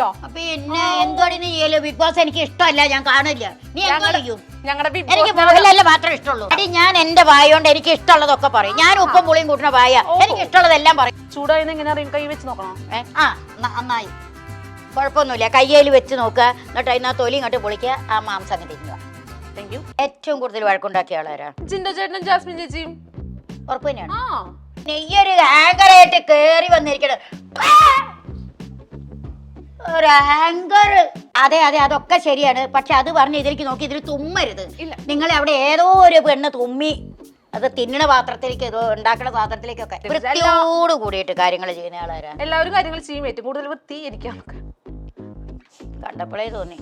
വെച്ചോ. പിന്നെ എന്തോടി നീ ചെയ്യല്ലോ? ബിഗ് ബോസ് എനിക്ക് ഇഷ്ടമല്ല, ഞാൻ കാണില്ല. നീ എന്തോ ചെയ്യും? ഞങ്ങളുടെ എനിക്ക് മോഹൻലാലിനെ മാത്രമേ ഇഷ്ടമുള്ളൂ. അടി ഞാൻ എന്റെ വായോണ്ട് എനിക്ക് ഇഷ്ടമുള്ളതൊക്കെ പറയും. ഞാൻ ഉപ്പും പുളിയും കൂട്ടുന്ന വായ, എനിക്ക് ഇഷ്ടമുള്ളതെല്ലാം പറയും. ചൂടായെന്ന് എങ്ങനെ അറിയും? കൈ വെച്ച് നോക്കണം. നന്നായി, കുഴപ്പമൊന്നുമില്ല. കയ്യിൽ വെച്ച് നോക്കുക, എന്നിട്ട് അതിനാ തൊലി ഇങ്ങോട്ട് പൊളിക്കുക, ആ മാംസം അങ്ങ് തിന്നുക. Thank you. ഏറ്റവും കൂടുതൽ വഴക്കുണ്ടാക്കിയ ആളാരാ? ജിൻഡോ ചേട്ടനും ജാസ്മിൻ ചേച്ചിയും. ഉറപ്പ് തന്നെയാണ്. നെയ്യൊരു ഹാങ്കറായിട്ട് കേറി വന്നിരിക്കണ ഒരു ഹാങ്കർ. അതെ അതെ, അതൊക്കെ ശരിയാണ്. പക്ഷെ അത് പറഞ്ഞ് ഇതിലേക്ക് നോക്കി ഇതിൽ തുമ്മരുത്. നിങ്ങളെ അവിടെ ഏതോ ഒരു പെണ്ണ് തുമ്മി അത് തിന്നണ പാത്രത്തിലേക്ക്, ഏതോ ഉണ്ടാക്കുന്ന പാത്രത്തിലേക്കൊക്കെ വൃത്തിയോട് കൂടിയിട്ട് കാര്യങ്ങൾ ചെയ്യുന്ന ആളാരാ? എല്ലാവരും കാര്യങ്ങൾ ചെയ്യും. ഏറ്റവും കൂടുതൽ വൃത്തി എനിക്കാണ്. കണ്ടപ്പോഴേ തോന്നി.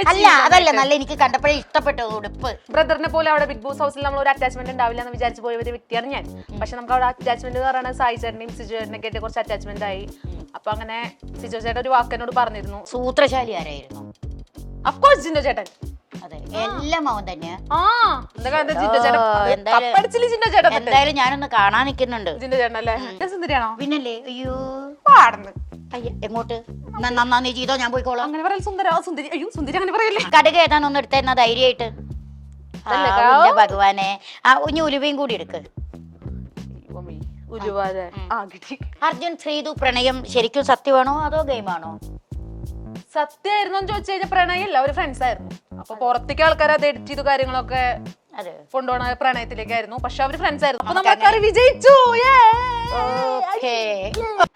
അല്ല അതല്ല, നല്ല എനിക്ക് കണ്ടപ്പോഴേ ഇഷ്ടപ്പെട്ടു ഉടുപ്പ്. ബ്രദറിനെ പോലെ അവിടെ ബിഗ് ബോസ് ഹൗസിൽ നമ്മൾ ഒരു അറ്റാച്ച്മെന്റ് ഉണ്ടാവില്ല എന്ന് വിചാരിച്ചു പോയ ഒരു വ്യക്തിയാണ് ഞാൻ. പക്ഷെ നമുക്ക് അവിടെ അറ്റാച്ച്മെന്റ് എന്ന് പറയുന്നത് സായി ചേട്ടനെയും സിജു ചേട്ടനൊക്കെ ആയിട്ട് കുറച്ച് അറ്റാച്ച്മെന്റ് ആയി. അപ്പൊ അങ്ങനെ സിജു ചേട്ടൻ ഒരു വാക്കിനോട് പറഞ്ഞിരുന്നു. സൂത്രശാലി ആരായിരുന്നു? അഫ്കോഴ്സ് ജിൻഡോ ചേട്ടൻ. അതെ, എല്ലാം അവൻ തന്നെയാ. എന്തായാലും ഞാനൊന്ന് കാണാൻ നിൽക്കുന്നുണ്ട്. ജിൻഡോ ചേട്ടൻ അല്ലേ? സുന്ദരിയാണോ? പിന്നല്ലേ. അയ്യോ പാടുന്നു. എങ്ങോട്ട് നന്നാ ചെയ്തോ, ഞാൻ പോയിക്കോളാം. അങ്ങനെ പറയൽ സുന്ദരി. അയ്യോ സുന്ദരി അങ്ങനെ പറയല്ലേ. കടുക് ഏതാണെന്ന് എടുത്തരുന്ന ധൈര്യമായിട്ട്. ഭഗവാനെ, ആ ഉഞ്ഞു ഉലുവയും കൂടി എടുക്ക്. അർജുൻ ശ്രീതു പ്രണയം ശരിക്കും സത്യമാണോ അതോ ഗെയിമാണോ? സത്യമായിരുന്നു ചോദിച്ചു കഴിഞ്ഞാൽ പ്രണയല്ല, അവര് ഫ്രണ്ട്സ് ആയിരുന്നു. അപ്പൊ പുറത്തേക്ക് ആൾക്കാർ അത് എഡിറ്റ് ചെയ്തു കാര്യങ്ങളൊക്കെ കൊണ്ടുപോണ പ്രണയത്തിലേക്കായിരുന്നു. പക്ഷെ അവര് ഫ്രണ്ട്സ് ആയിരുന്നു. അപ്പൊ നമ്മളെ വിജയിച്ചു.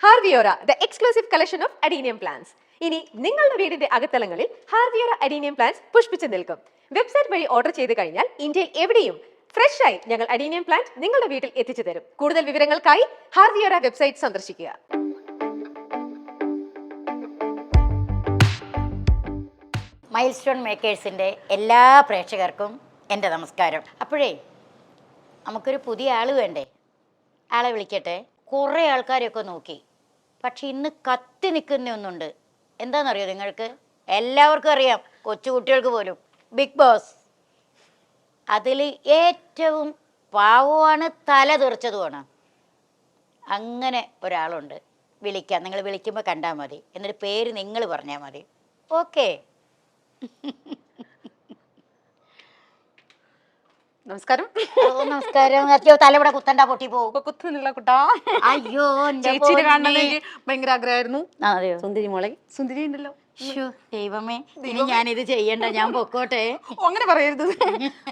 ഹാർവിയോറ, the exclusive collection of adenium plants. ഇനി നിങ്ങളുടെ വീടിന്റെ അകത്തളങ്ങളിൽ ഹാർവിയോറ അഡീനിയം പ്ലാന്റ്സ് പുഷ്പിച്ചു നിൽക്കും. വെബ്സൈറ്റ് വഴി ഓർഡർ ചെയ്ത് കഴിഞ്ഞാൽ ഇന്ത്യയിൽ എവിടെയും ഫ്രഷ് ആയി ഞങ്ങൾ അഡീനിയം പ്ലാന്റ് നിങ്ങളുടെ വീട്ടിൽ എത്തിച്ചു തരും. കൂടുതൽ വിവരങ്ങൾക്കായി ഹാർവിയോറ വെബ്സൈറ്റ് സന്ദർശിക്കുക. മൈൽ സ്റ്റോൺ മേക്കേഴ്സിൻ്റെ എല്ലാ പ്രേക്ഷകർക്കും എൻ്റെ നമസ്കാരം. അപ്പോഴേ നമുക്കൊരു പുതിയ ആൾ വേണ്ടേ? ആളെ വിളിക്കട്ടെ. കുറേ ആൾക്കാരെയൊക്കെ നോക്കി, പക്ഷെ ഇന്ന് കത്തി നിൽക്കുന്ന ഒന്നുണ്ട്. എന്താണെന്നറിയോ നിങ്ങൾക്ക്? എല്ലാവർക്കും അറിയാം, കൊച്ചു കുട്ടികൾക്ക് പോലും. Big boss. അതിൽ ഏറ്റവും പാവമാണ്, തല തെറിച്ചതുമാണ്. അങ്ങനെ ഒരാളുണ്ട്. വിളിക്കാം, നിങ്ങൾ വിളിക്കുമ്പോൾ കണ്ടാൽ മതി. എന്നിട്ട് പേര് നിങ്ങൾ പറഞ്ഞാൽ മതി. ഓക്കെ? നമസ്കാരം. നമസ്കാരം. അയ്യോ തലവിടെ കുത്തണ്ട, പൊട്ടി പോകും. കുത്തുന്നില്ല കുട്ടാ. അയ്യോ ചേച്ചിനെ കാണണമെന്ന് എനിക്ക് ഭയങ്കര ആഗ്രഹമായിരുന്നു. അതെയോ? സുന്ദരി മോളെ, സുന്ദരി ഉണ്ടല്ലോ. ദൈവമേ, ഇനി ഞാനിത് ചെയ്യണ്ട, ഞാൻ പൊക്കോട്ടെ. അങ്ങനെ പറയരുത്.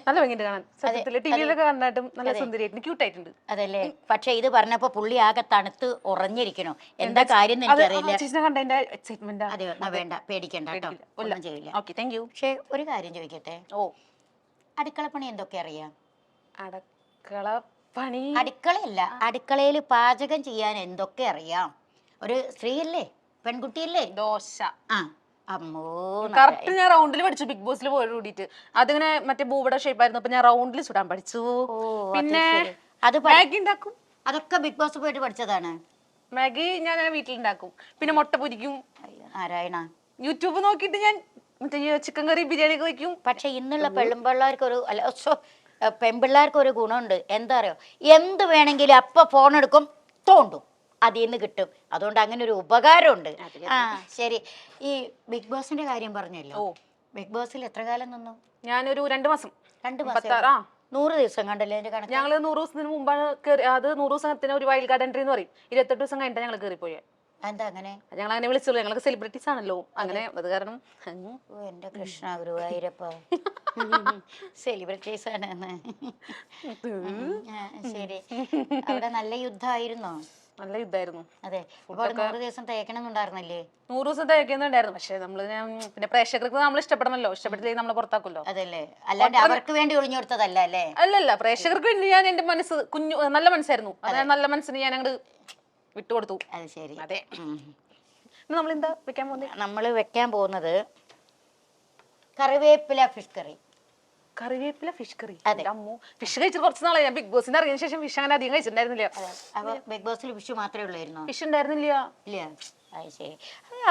നല്ല ഭംഗിയുണ്ട് കാണാൻ. സത്യത്തില് ടിവിയിലൊക്കെ കണ്ടായിട്ടും നല്ല സുന്ദരിയായിട്ടുണ്ട്, ക്യൂട്ടായിട്ടുണ്ട്. അതല്ലേ? പക്ഷെ ഇത് പറഞ്ഞപ്പോ പുള്ളി ആകെ തണുത്ത് ഉറഞ്ഞിരിക്കണോ, എന്താ കാര്യം എനിക്കറിയില്ല. കണ്ടതിന്റെ എക്സൈറ്റ്മെന്റ്. അതെയോ? വേണ്ട, പേടിക്കണ്ട കേട്ടോ, ഒന്നും ചെയ്യില്ല. Okay, thank you. പക്ഷെ ഒരു കാര്യം ചോദിക്കട്ടെ. അടുക്കളപ്പണി എന്തൊക്കെ അറിയാം? അടുക്കളയല്ല, അടുക്കളയിൽ പാചകം ചെയ്യാൻ എന്തൊക്കെ അറിയാം? ഒരു സ്ത്രീയല്ലേ, പെൺകുട്ടിയല്ലേ? ദോശ. അമ്മോ, കറക്റ്റ് ഞാൻ റൗണ്ടിൽ പഠിച്ചു ബിഗ് ബോസിൽ പോയി കൂടിയിട്ട്. അതിങ്ങനെ മറ്റേ ഭൂപട ഷേപ്പ് ആയിരുന്നു. അപ്പൊ ഞാൻ റൗണ്ടിൽ ചുടാൻ പഠിച്ചു. പിന്നെ അത് മാഗി ഉണ്ടാക്കും. അതൊക്കെ ബിഗ് ബോസ് പോയിട്ട് പഠിച്ചതാണ്. മാഗി ഞാൻ വീട്ടിലുണ്ടാക്കും. പിന്നെ മുട്ട പൊരിക്കും. നാരായണ, യൂട്യൂബ് നോക്കിയിട്ട് ഞാൻ മറ്റേ ചിക്കൻ കറി ബിരിയാണി ഒക്കെ വയ്ക്കും. പക്ഷെ ഇന്നുള്ള പെൺപിള്ളേർക്കൊരു പെൺപിള്ളേർക്കൊരു ഗുണമുണ്ട്. എന്താ അറിയോ? എന്ത് വേണമെങ്കിലും അപ്പൊ ഫോൺ എടുക്കും, തോണ്ടും, അതിൽ നിന്ന് കിട്ടും. അതുകൊണ്ട് അങ്ങനെ ഒരു ഉപകാരമുണ്ട്. ശരി, ഈ ബിഗ് ബോസിന്റെ കാര്യം പറഞ്ഞല്ലോ. ബിഗ് ബോസിൽ എത്ര കാലം നിന്നു? ഞാനൊരു 2 മാസം. 2 മാസം? 100 ദിവസം കണ്ടല്ലേ എന്റെ കണക്ക്? ഞങ്ങള് 100 ദിവസത്തിന് മുമ്പാണ് കയറി. അത് 100 ദിവസത്തിന് ഒരു വൈൽഡ് കാർഡ് എൻട്രി എന്ന് പറയും. 28 ദിവസം കഴിഞ്ഞിട്ട് ഞങ്ങൾ കയറിപ്പോയെ. എന്താ അങ്ങനെ? ഞങ്ങൾ അങ്ങനെ വിളിച്ചുള്ളൂ. ഞങ്ങൾക്ക് സെലിബ്രിറ്റീസ് ആണല്ലോ, അങ്ങനെ അത് കാരണം. എന്റെ കൃഷ്ണ ഗുരുവായൂരപ്പ, സെലിബ്രിറ്റീസ് ആണ്. ശരി, അവിടെ നല്ല യുദ്ധമായിരുന്നോ? നല്ല യുദ്ധമായിരുന്നു. അതെ. 100 ദിവസം തേക്കണമെന്നുണ്ടായിരുന്നില്ലേ? 100 ദിവസം തേക്കുന്നുണ്ടായിരുന്നു. പക്ഷെ നമ്മള് പിന്നെ പ്രേക്ഷകർക്ക് നമ്മൾ ഇഷ്ടപ്പെടണല്ലോ, ഇഷ്ടപ്പെട്ടില്ലെങ്കിൽ നമ്മളെ പുറത്താക്കുമല്ലോ. അതല്ലേ, അല്ലാണ്ട് അവർക്ക് വേണ്ടി ഒളിഞ്ഞു കൊടുത്തതല്ല അല്ലേ? അല്ലല്ല, പ്രേക്ഷകർക്ക് വേണ്ടി ഞാൻ എന്റെ മനസ്സ് നല്ല മനസ്സായിരുന്നു. അതായത് നല്ല മനസ്സിന് ഞാൻ അങ്ങോട്ട് വിട്ടുകൊടുത്തു. അത് ശരി. അതെ. നമ്മളെന്താ വെക്കാൻ പോകുന്നത്? നമ്മള് വെക്കാൻ പോകുന്നത് കറിവേപ്പില ഫിഷ് കറി. കറിവേപ്പില ഫിഷ് കറി. അമ്മോ, ഫിഷ് കഴിച്ചിട്ട് കുറച്ച് നാളെ. ഞാൻ ബിഗ് ബോസിന് ഇറങ്ങിയ ശേഷം ഫിഷ് അങ്ങനെ അധികം കഴിച്ചിട്ടുണ്ടായിരുന്നില്ല. അപ്പൊ ബിഗ് ബോസിൽ ഫിഷ് മാത്രമേ ഉള്ളായിരുന്നു? ഫിഷ് ഉണ്ടായിരുന്നില്ല. ഇല്ല. അത് ശരി.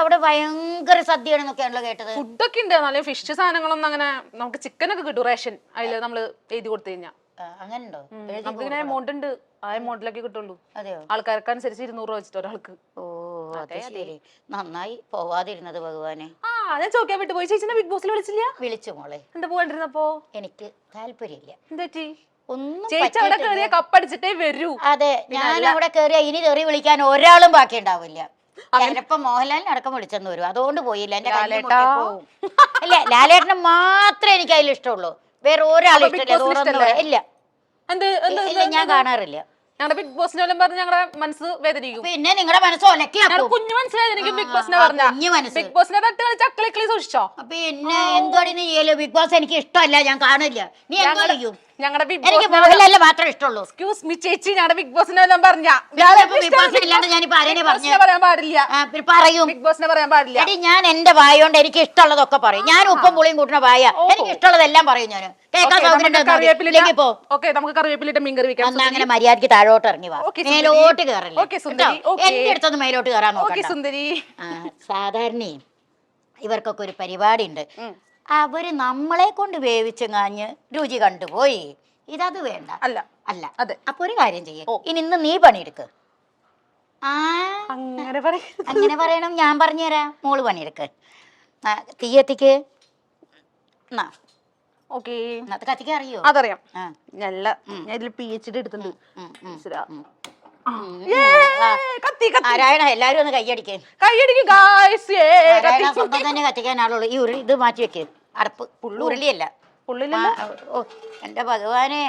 അവിടെ ഭയങ്കര സദ്യയാണെന്നൊക്കെയാണല്ലോ കേട്ടത്. ഫുഡൊക്കെ ഉണ്ട്, നല്ല ഫിഷ് സാധനങ്ങളൊന്നും അങ്ങനെ. നമുക്ക് ചിക്കനൊക്കെ കിട്ടും റേഷൻ, അതില് നമ്മള് എഴുതി കൊടുത്തു കഴിഞ്ഞാൽ. അങ്ങനെ ഉണ്ടോ? നമുക്ക് ഇങ്ങനെ എമൗണ്ട് ഉണ്ട്, ആ എമൗണ്ടിലൊക്കെ കിട്ടുള്ളൂ. അതെയോ? ആൾക്കാർക്ക് അനുസരിച്ച് 200 രൂപ വെച്ചിട്ട് ഒരാൾക്ക്. ഓ, അത് ശരി. നന്നായി പോവാതിരുന്നത് ഭഗവാനെ. ആ ഞാൻ ചോദിക്കാൻ വിട്ടു പോയി. ചേച്ചിനെ ബിഗ് ബോസിൽ വിളിച്ചില്ല? വിളിച്ചു മോളെ. എന്താ പോകണ്ടിരുന്നപ്പോ? എനിക്ക് താല്പര്യമില്ല. എന്താ പറ്റി? ഒന്നും ചേച്ചി അവിടെ കയറിയ കപ്പടിച്ചിട്ടേ വരൂ. അതെ, ഞാൻ അവിടെ കയറിയ ഇനി തെറി വിളിക്കാൻ ഒരാളും ബാക്കി ഉണ്ടാവില്ല. ചിലപ്പോ മോഹൻലാലിനെ അടക്കം വിളിച്ചെന്ന് വരും, അതുകൊണ്ട് പോയില്ല. എന്റെ കല്ല് പൊട്ടിപ്പോവും. അല്ല, ലാലേട്ടന് മാത്രമേ എനിക്ക് അതിൽ ഇഷ്ടമുള്ളൂ, വേറെ ഒരാളും ഇഷ്ടമില്ല. ഇല്ല, ഞാൻ കാണാറില്ല. ഞങ്ങളുടെ ബിഗ് ബോസിനെ പറഞ്ഞ് ഞങ്ങളുടെ മനസ്സ് വേദനിക്കും. പിന്നെ നിങ്ങളുടെ മനസ്സ് ഒലക്കാക്കും. കുഞ്ഞു മനസ്സിലായിരിക്കും ബിഗ് ബോസിനെ പറഞ്ഞ. ബിഗ് ബോസിനെ തട്ട് കളിച്ച് അക്കളിക്കളി സൂക്ഷിച്ചോ? പിന്നെ എന്തുവാടി നീ ചെയ്യല്ലോ? ബിഗ് ബോസ് എനിക്ക് ഇഷ്ടമല്ല, ഞാൻ കാണില്ല. നീ എന്താ ചെയ്യും? ഞങ്ങളുടെ ബിഗ് എനിക്ക് മോഹൻലാലിനെ മാത്രമേ ഇഷ്ടമുള്ളൂ. എക്സ്ക്യൂസ് മീ ചേച്ചി, ഞങ്ങളുടെ ബിഗ് ബോസിനെ പറഞ്ഞ പറയാൻ പാടില്ല. പറയും ബിഗ് ബോസിനെ പറയാൻ പാടില്ല. എടി, ഞാൻ എന്റെ വായോണ്ട് എനിക്ക് ഇഷ്ടമുള്ളതൊക്കെ പറയും. ഞാൻ ഉപ്പും പുളിയും കൂട്ടുന്ന വായ, എനിക്ക് ഇഷ്ടമുള്ളതെല്ലാം പറയും. ഞാൻ കേൾക്കാൻ സൗകര്യം. ഓക്കെ, നമുക്ക് കറിവേപ്പിലിട്ട് മീൻ കറി വെക്കാം. അങ്ങനെ മര്യാദക്ക് താഴോട്ട് ഇറങ്ങി വാ, മേലോട്ട് കയറില്ല. എന്റെ അടുത്തൊന്ന് മേലോട്ട് കയറാൻ നോക്കാം. സുന്ദരി, സാധാരണ ഇവർക്കൊക്കെ ഒരു പരിപാടി ഉണ്ട്. അവര് നമ്മളെ കൊണ്ട് വേവിച്ച് കാഞ്ഞ് രുചി കണ്ടുപോയി. ഇതത് വേണ്ട. അല്ല അല്ല. അതെ. അപ്പൊ ഒരു കാര്യം ചെയ്യും, ഇന്ന് നീ പണിയെടുക്ക്. അങ്ങനെ പറയണം. ഞാൻ പറഞ്ഞുതരാം. മോള് പണിയെടുക്ക്. തീയത്തിക്ക് കത്തിക്ക് അറിയോ? അതറിയാം. നല്ല ഞാൻ ഇതിൽ PhD എടുത്തിട്ടുണ്ട്. നാരായണ, എല്ലാരും ഒന്ന് കൈയടിക്കേ. സ്വന്തം തന്നെ കത്തിക്കാൻ ആളുള്ളൂ. ഈ ഇത് മാറ്റി വെക്ക്. അടുപ്പ് ഉരുളിയല്ല. ഓ എന്റെ ഭഗവാനെ,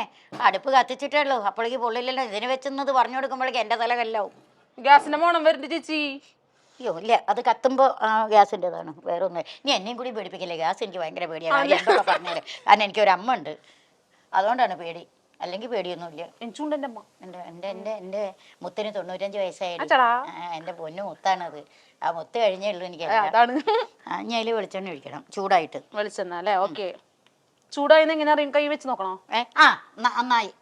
അടുപ്പ് കത്തിച്ചിട്ടേ ഉള്ളൂ, അപ്പോഴേക്ക് പൊള്ളില്ലല്ലോ. ഇതിന് വെച്ചെന്നത് പറഞ്ഞു കൊടുക്കുമ്പോഴേക്ക് എന്റെ തല കല്ലാവും. ഗ്യാസിന്റെ മോണം വരുന്നുണ്ട് ചേച്ചി. അയ്യോ ഇല്ല, അത് കത്തുമ്പോ ഗ്യാസിൻ്റെതാണ്, വേറെ ഒന്നും. നീ എന്നെയും കൂടി പേടിപ്പിക്കില്ലേ? ഗ്യാസ് എനിക്ക് ഭയങ്കര പേടിയാണ്. എന്തൊക്കെ പറഞ്ഞാല്, കാരണം എനിക്കൊരു അമ്മ ഉണ്ട്, അതുകൊണ്ടാണ് പേടി. അല്ലെങ്കിൽ പേടിയൊന്നുമില്ല. എന്റെ മുത്തിന് 95 വയസ്സായാലും എന്റെ പൊന്നു മുത്താണത്. ആ മുത്ത് കഴിഞ്ഞേ ഉള്ളൂ എനിക്ക്. ഞാൻ അതിൽ വെളിച്ചെണ്ണ ഒഴിക്കണം ചൂടായിട്ട്. വെളിച്ചെണ്ണ അല്ലേ? ഓക്കെ. ചൂടായി എങ്ങനെ അറിയും? കൈ വെച്ച് നോക്കണോ? നന്നായി,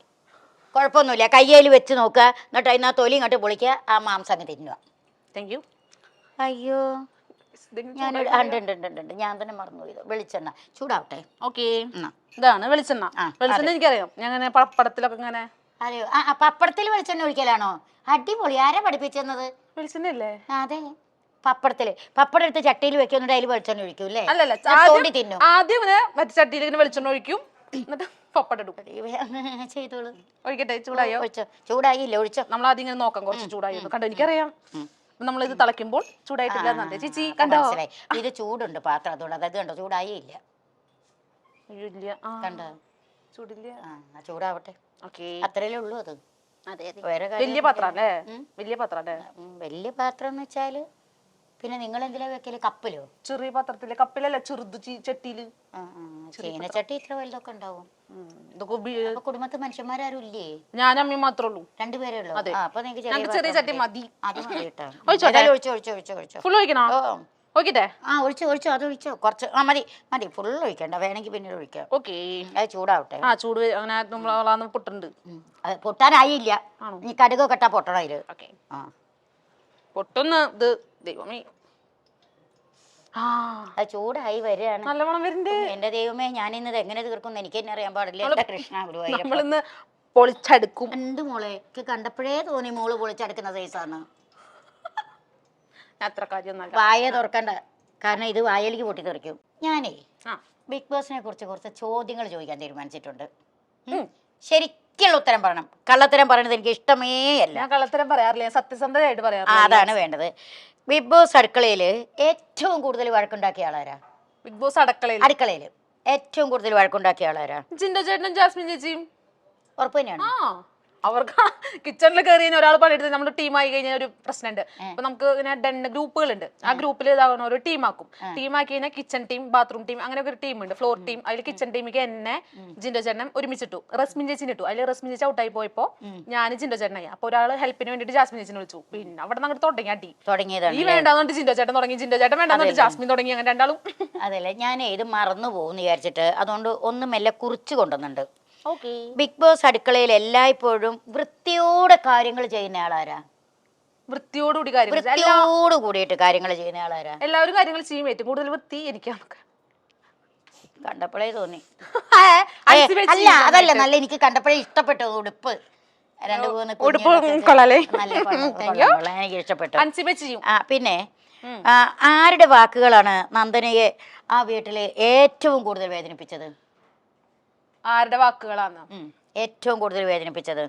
കുഴപ്പമൊന്നുമില്ല. കയ്യിൽ വെച്ച് നോക്കുക, എന്നിട്ട് അതിനാ തൊലി ഇങ്ങോട്ട് പൊളിക്കുക, ആ മാംസം അങ്ങ് തിന്നുക. Thank you. അയ്യോ, ഞാൻ ഞാൻ തന്നെ മറന്നു പോയത്. വെളിച്ചെണ്ണ ചൂടാവട്ടെ. ഓക്കെ, ഇതാണ് വെളിച്ചെണ്ണ. വെളിച്ചെണ്ണ എനിക്കറിയാം, ഞാൻ പപ്പടത്തിലൊക്കെ ഇങ്ങനെ. അതെയോ? പപ്പടത്തിൽ വെളിച്ചെണ്ണ ഒഴിക്കലാണോ? അടിപൊളി. ആരാ പഠിപ്പിച്ചെന്നത്? വെളിച്ചെണ്ണ അല്ലേ? അതെ, പപ്പടത്തില്. പപ്പടം എടുത്ത് ചട്ടിയിൽ വെക്കുന്നുണ്ട്, അതിൽ വെളിച്ചെണ്ണ ഒഴിക്കും അല്ലേ? അല്ലല്ല, തിന്നും. ആദ്യം ഇങ്ങനെ മറ്റേ ചട്ടിയിൽ ഇങ്ങനെ വെളിച്ചെണ്ണ ഒഴിക്കും, എന്നിട്ട് പപ്പടം എടുക്കും. ചെയ്തോളൂ. ഒഴിക്കട്ടെ? ചൂടായോ? ചൂടായില്ല, ഒഴിച്ചോ. നമ്മൾ ആദ്യം ഇങ്ങനെ നോക്കാം കുറച്ച് ചൂടായി കണ്ടോ. എനിക്കറിയാം. നമ്മളിത് തിളയ്ക്കുമ്പോൾ ചൂടായിട്ടില്ല ചേച്ചി, കണ്ടോ? ഇത് ചൂടുണ്ട് പാത്രം, അതുകൊണ്ട് അതായത് കണ്ടോ ചൂടായേ ഇല്ല. കണ്ടോ? ചൂടില്ല. ചൂടാവട്ടെ. അത്രയല്ലേ ഉള്ളൂ അത്. വേറെ വലിയ പാത്രം അല്ലേ? വലിയ പാത്രം അല്ലേ? വലിയ പാത്രം എന്ന് വെച്ചാല് പിന്നെ നിങ്ങൾ എന്തിനാ വെക്കല്? കപ്പിലോ? ചെറിയ പാത്രത്തില്. കപ്പിലല്ല, ചെറുത് ചട്ടിയില്. ചീനച്ചട്ടി ഇത്ര വലുതൊക്കെ ഉണ്ടാവും. കുടുംബത്തിൽ മനുഷ്യന്മാരും ഇല്ലേ? ഞാൻ അമ്മ മാത്രമേ ഉള്ളൂ. രണ്ടുപേരേ ഉള്ളൂ. അപ്പൊ നിങ്ങൾക്ക് ചെറിയ ചട്ടി മതി. അത് മതി കേട്ടോ. ഫുൾ ഒഴിക്കണോ? ഒഴിക്കട്ടെ? ഒഴിച്ചോ, അത് ഒഴിച്ചോ. കുറച്ച് മതി. ഫുൾ ഒഴിക്കണ്ട, വേണമെങ്കിൽ പിന്നീട് ഒഴിക്കാം. ഓക്കെ, അത് ചൂടാവട്ടെ. ചൂട് അങ്ങനെ പൊട്ടുണ്ട്. പൊട്ടാനായില്ല. നീ കടുകൊക്കെ ഇട്ടാ പൊട്ടണം അതില്. പൊട്ടുന്ന ഇത് ദൈവമേ, ചൂടായി വരികയാണ്. നല്ല മണം വരുന്നുണ്ട്. എന്റെ ദൈവമേ, ഞാൻ ഇന്നത് എങ്ങനെ തീർക്കും എനിക്ക് തന്നെ അറിയാൻ പാടില്ല. എന്റെ കൃഷ്ണ നമ്മളിന്ന് പൊളിച്ചടുക്കും. എന്ത് മോളെ, കണ്ടപ്പോഴേ തോന്നി മോള് പൊളിച്ചടുക്കുന്ന സൈസാണ്. അത്ര കാര്യം വായ തുറക്കണ്ട, കാരണം ഇത് വായലേക്ക് പൊട്ടി തെറിക്കും. ഞാനേ ബിഗ് ബോസിനെ കുറിച്ച് കുറച്ച് ചോദ്യങ്ങൾ ചോദിക്കാൻ തീരുമാനിച്ചിട്ടുണ്ട്. ശരിക്കുള്ള ഉത്തരം പറയണം. കള്ളത്തരം പറയണത് എനിക്ക് ഇഷ്ടമേ അല്ല. ഞാൻ കള്ളത്തരം പറയാറില്ല, സത്യസന്ധമായിട്ട് പറയാറില്ല. അതാണ് വേണ്ടത്. ബിഗ് ബോസ് അടുക്കളയിൽ ഏറ്റവും കൂടുതൽ വഴക്കുണ്ടാക്കിയ ആളാരാ? ബിഗ് ബോസ് അടുക്കളയിൽ ഏറ്റവും കൂടുതൽ വഴക്കുണ്ടാക്കിയ ആളാരാ? ജിൻഡോ ചേട്ടനും ജാസ്മിൻ ചേച്ചിയും. ഉറപ്പ് തന്നെയാണ്. അവർക്ക് കിച്ചണിൽ കയറി ഒരാൾ പണിയെടുത്ത് നമ്മൾ ടീമായി കഴിഞ്ഞാൽ ഒരു പ്രശ്നമുണ്ട്. അപ്പൊ നമുക്ക് ഇങ്ങനെ ഗ്രൂപ്പുകളുണ്ട്. ആ ഗ്രൂപ്പിൽ ഇതാവുന്ന ഒരു ടീമാക്കും. ടീമാക്കി കഴിഞ്ഞാൽ കിച്ചൺ ടീം, ബാത്റൂം ടീം, അങ്ങനെ ഒരു ടീമുണ്ട്. Floor team. അതിൽ കിച്ചൺ ടീമിക്ക് എന്നെ ജിൻഡോ ചേട്ടനും ഒരുമിച്ചിട്ടു. റസ്മിൻ ചേച്ചിനെ ഇട്ടു. അതിൽ റസ്മിൻ ചേച്ചി ഔട്ടായി പോയപ്പോ ഞാൻ ജിൻഡോ ചേട്ടനായി. അപ്പൊ ഒരാൾ ഹെൽപ്പിന് വേണ്ടിട്ട് ജാസ്മിൻ ചേച്ചിനെ വിളിച്ചു. പിന്നെ അവിടെ നിന്ന് അങ്ങോട്ട് തുടങ്ങി അടി. ഈ വേണ്ടാന്നിട്ട് ജിൻഡോ ചേട്ടൻ തുടങ്ങി, ജിൻഡോ ചേട്ടൻ വേണ്ടാന്നിട്ട് ജാസ്മിൻ തുടങ്ങി. അങ്ങനെ രണ്ടാളും. അതല്ലേ, ഞാൻ ഇത് മറന്നു പോകുന്നു വിചാരിച്ചിട്ട് അതുകൊണ്ട് ഒന്ന് മെല്ലെ കുറിച്ച് കൊണ്ടുവന്നുണ്ട്. ബിഗ് ബോസ് അടുക്കളയിൽ എല്ലായ്പ്പോഴും വൃത്തിയോടെ കാര്യങ്ങൾ ചെയ്യുന്ന ആളാരാ? വൃത്തിയോട് കൂടിയിട്ട് കാര്യങ്ങൾ ചെയ്യുന്ന ആളാരാ? എല്ലാവരും കാര്യങ്ങൾ ചെയ്യും. ഏറ്റവും കൂടുതൽ വൃത്തി എനിക്കാണ്. കണ്ടപ്പോഴേ തോന്നി. അല്ല, അതല്ല, നല്ല എനിക്ക് കണ്ടപ്പോഴേ ഇഷ്ടപ്പെട്ടു ഉടുപ്പ്. രണ്ട് മൂന്ന് ഉടുപ്പ് കുഞ്ഞുങ്ങളൊക്കെ കൊള്ളാല്ലേ? നല്ല കൊള്ളാം. എനിക്ക് ഇഷ്ടപ്പെട്ടു. അൻസിബ ചെയ്യും. പിന്നെ ആരുടെ വാക്കുകളാണ് നന്ദനയെ ആ വീട്ടില് ഏറ്റവും കൂടുതൽ വേദനിപ്പിച്ചത്? ആരുടെ വാക്കുകളാണ് ഏറ്റവും കൂടുതൽ വേദനിപ്പിച്ചത്?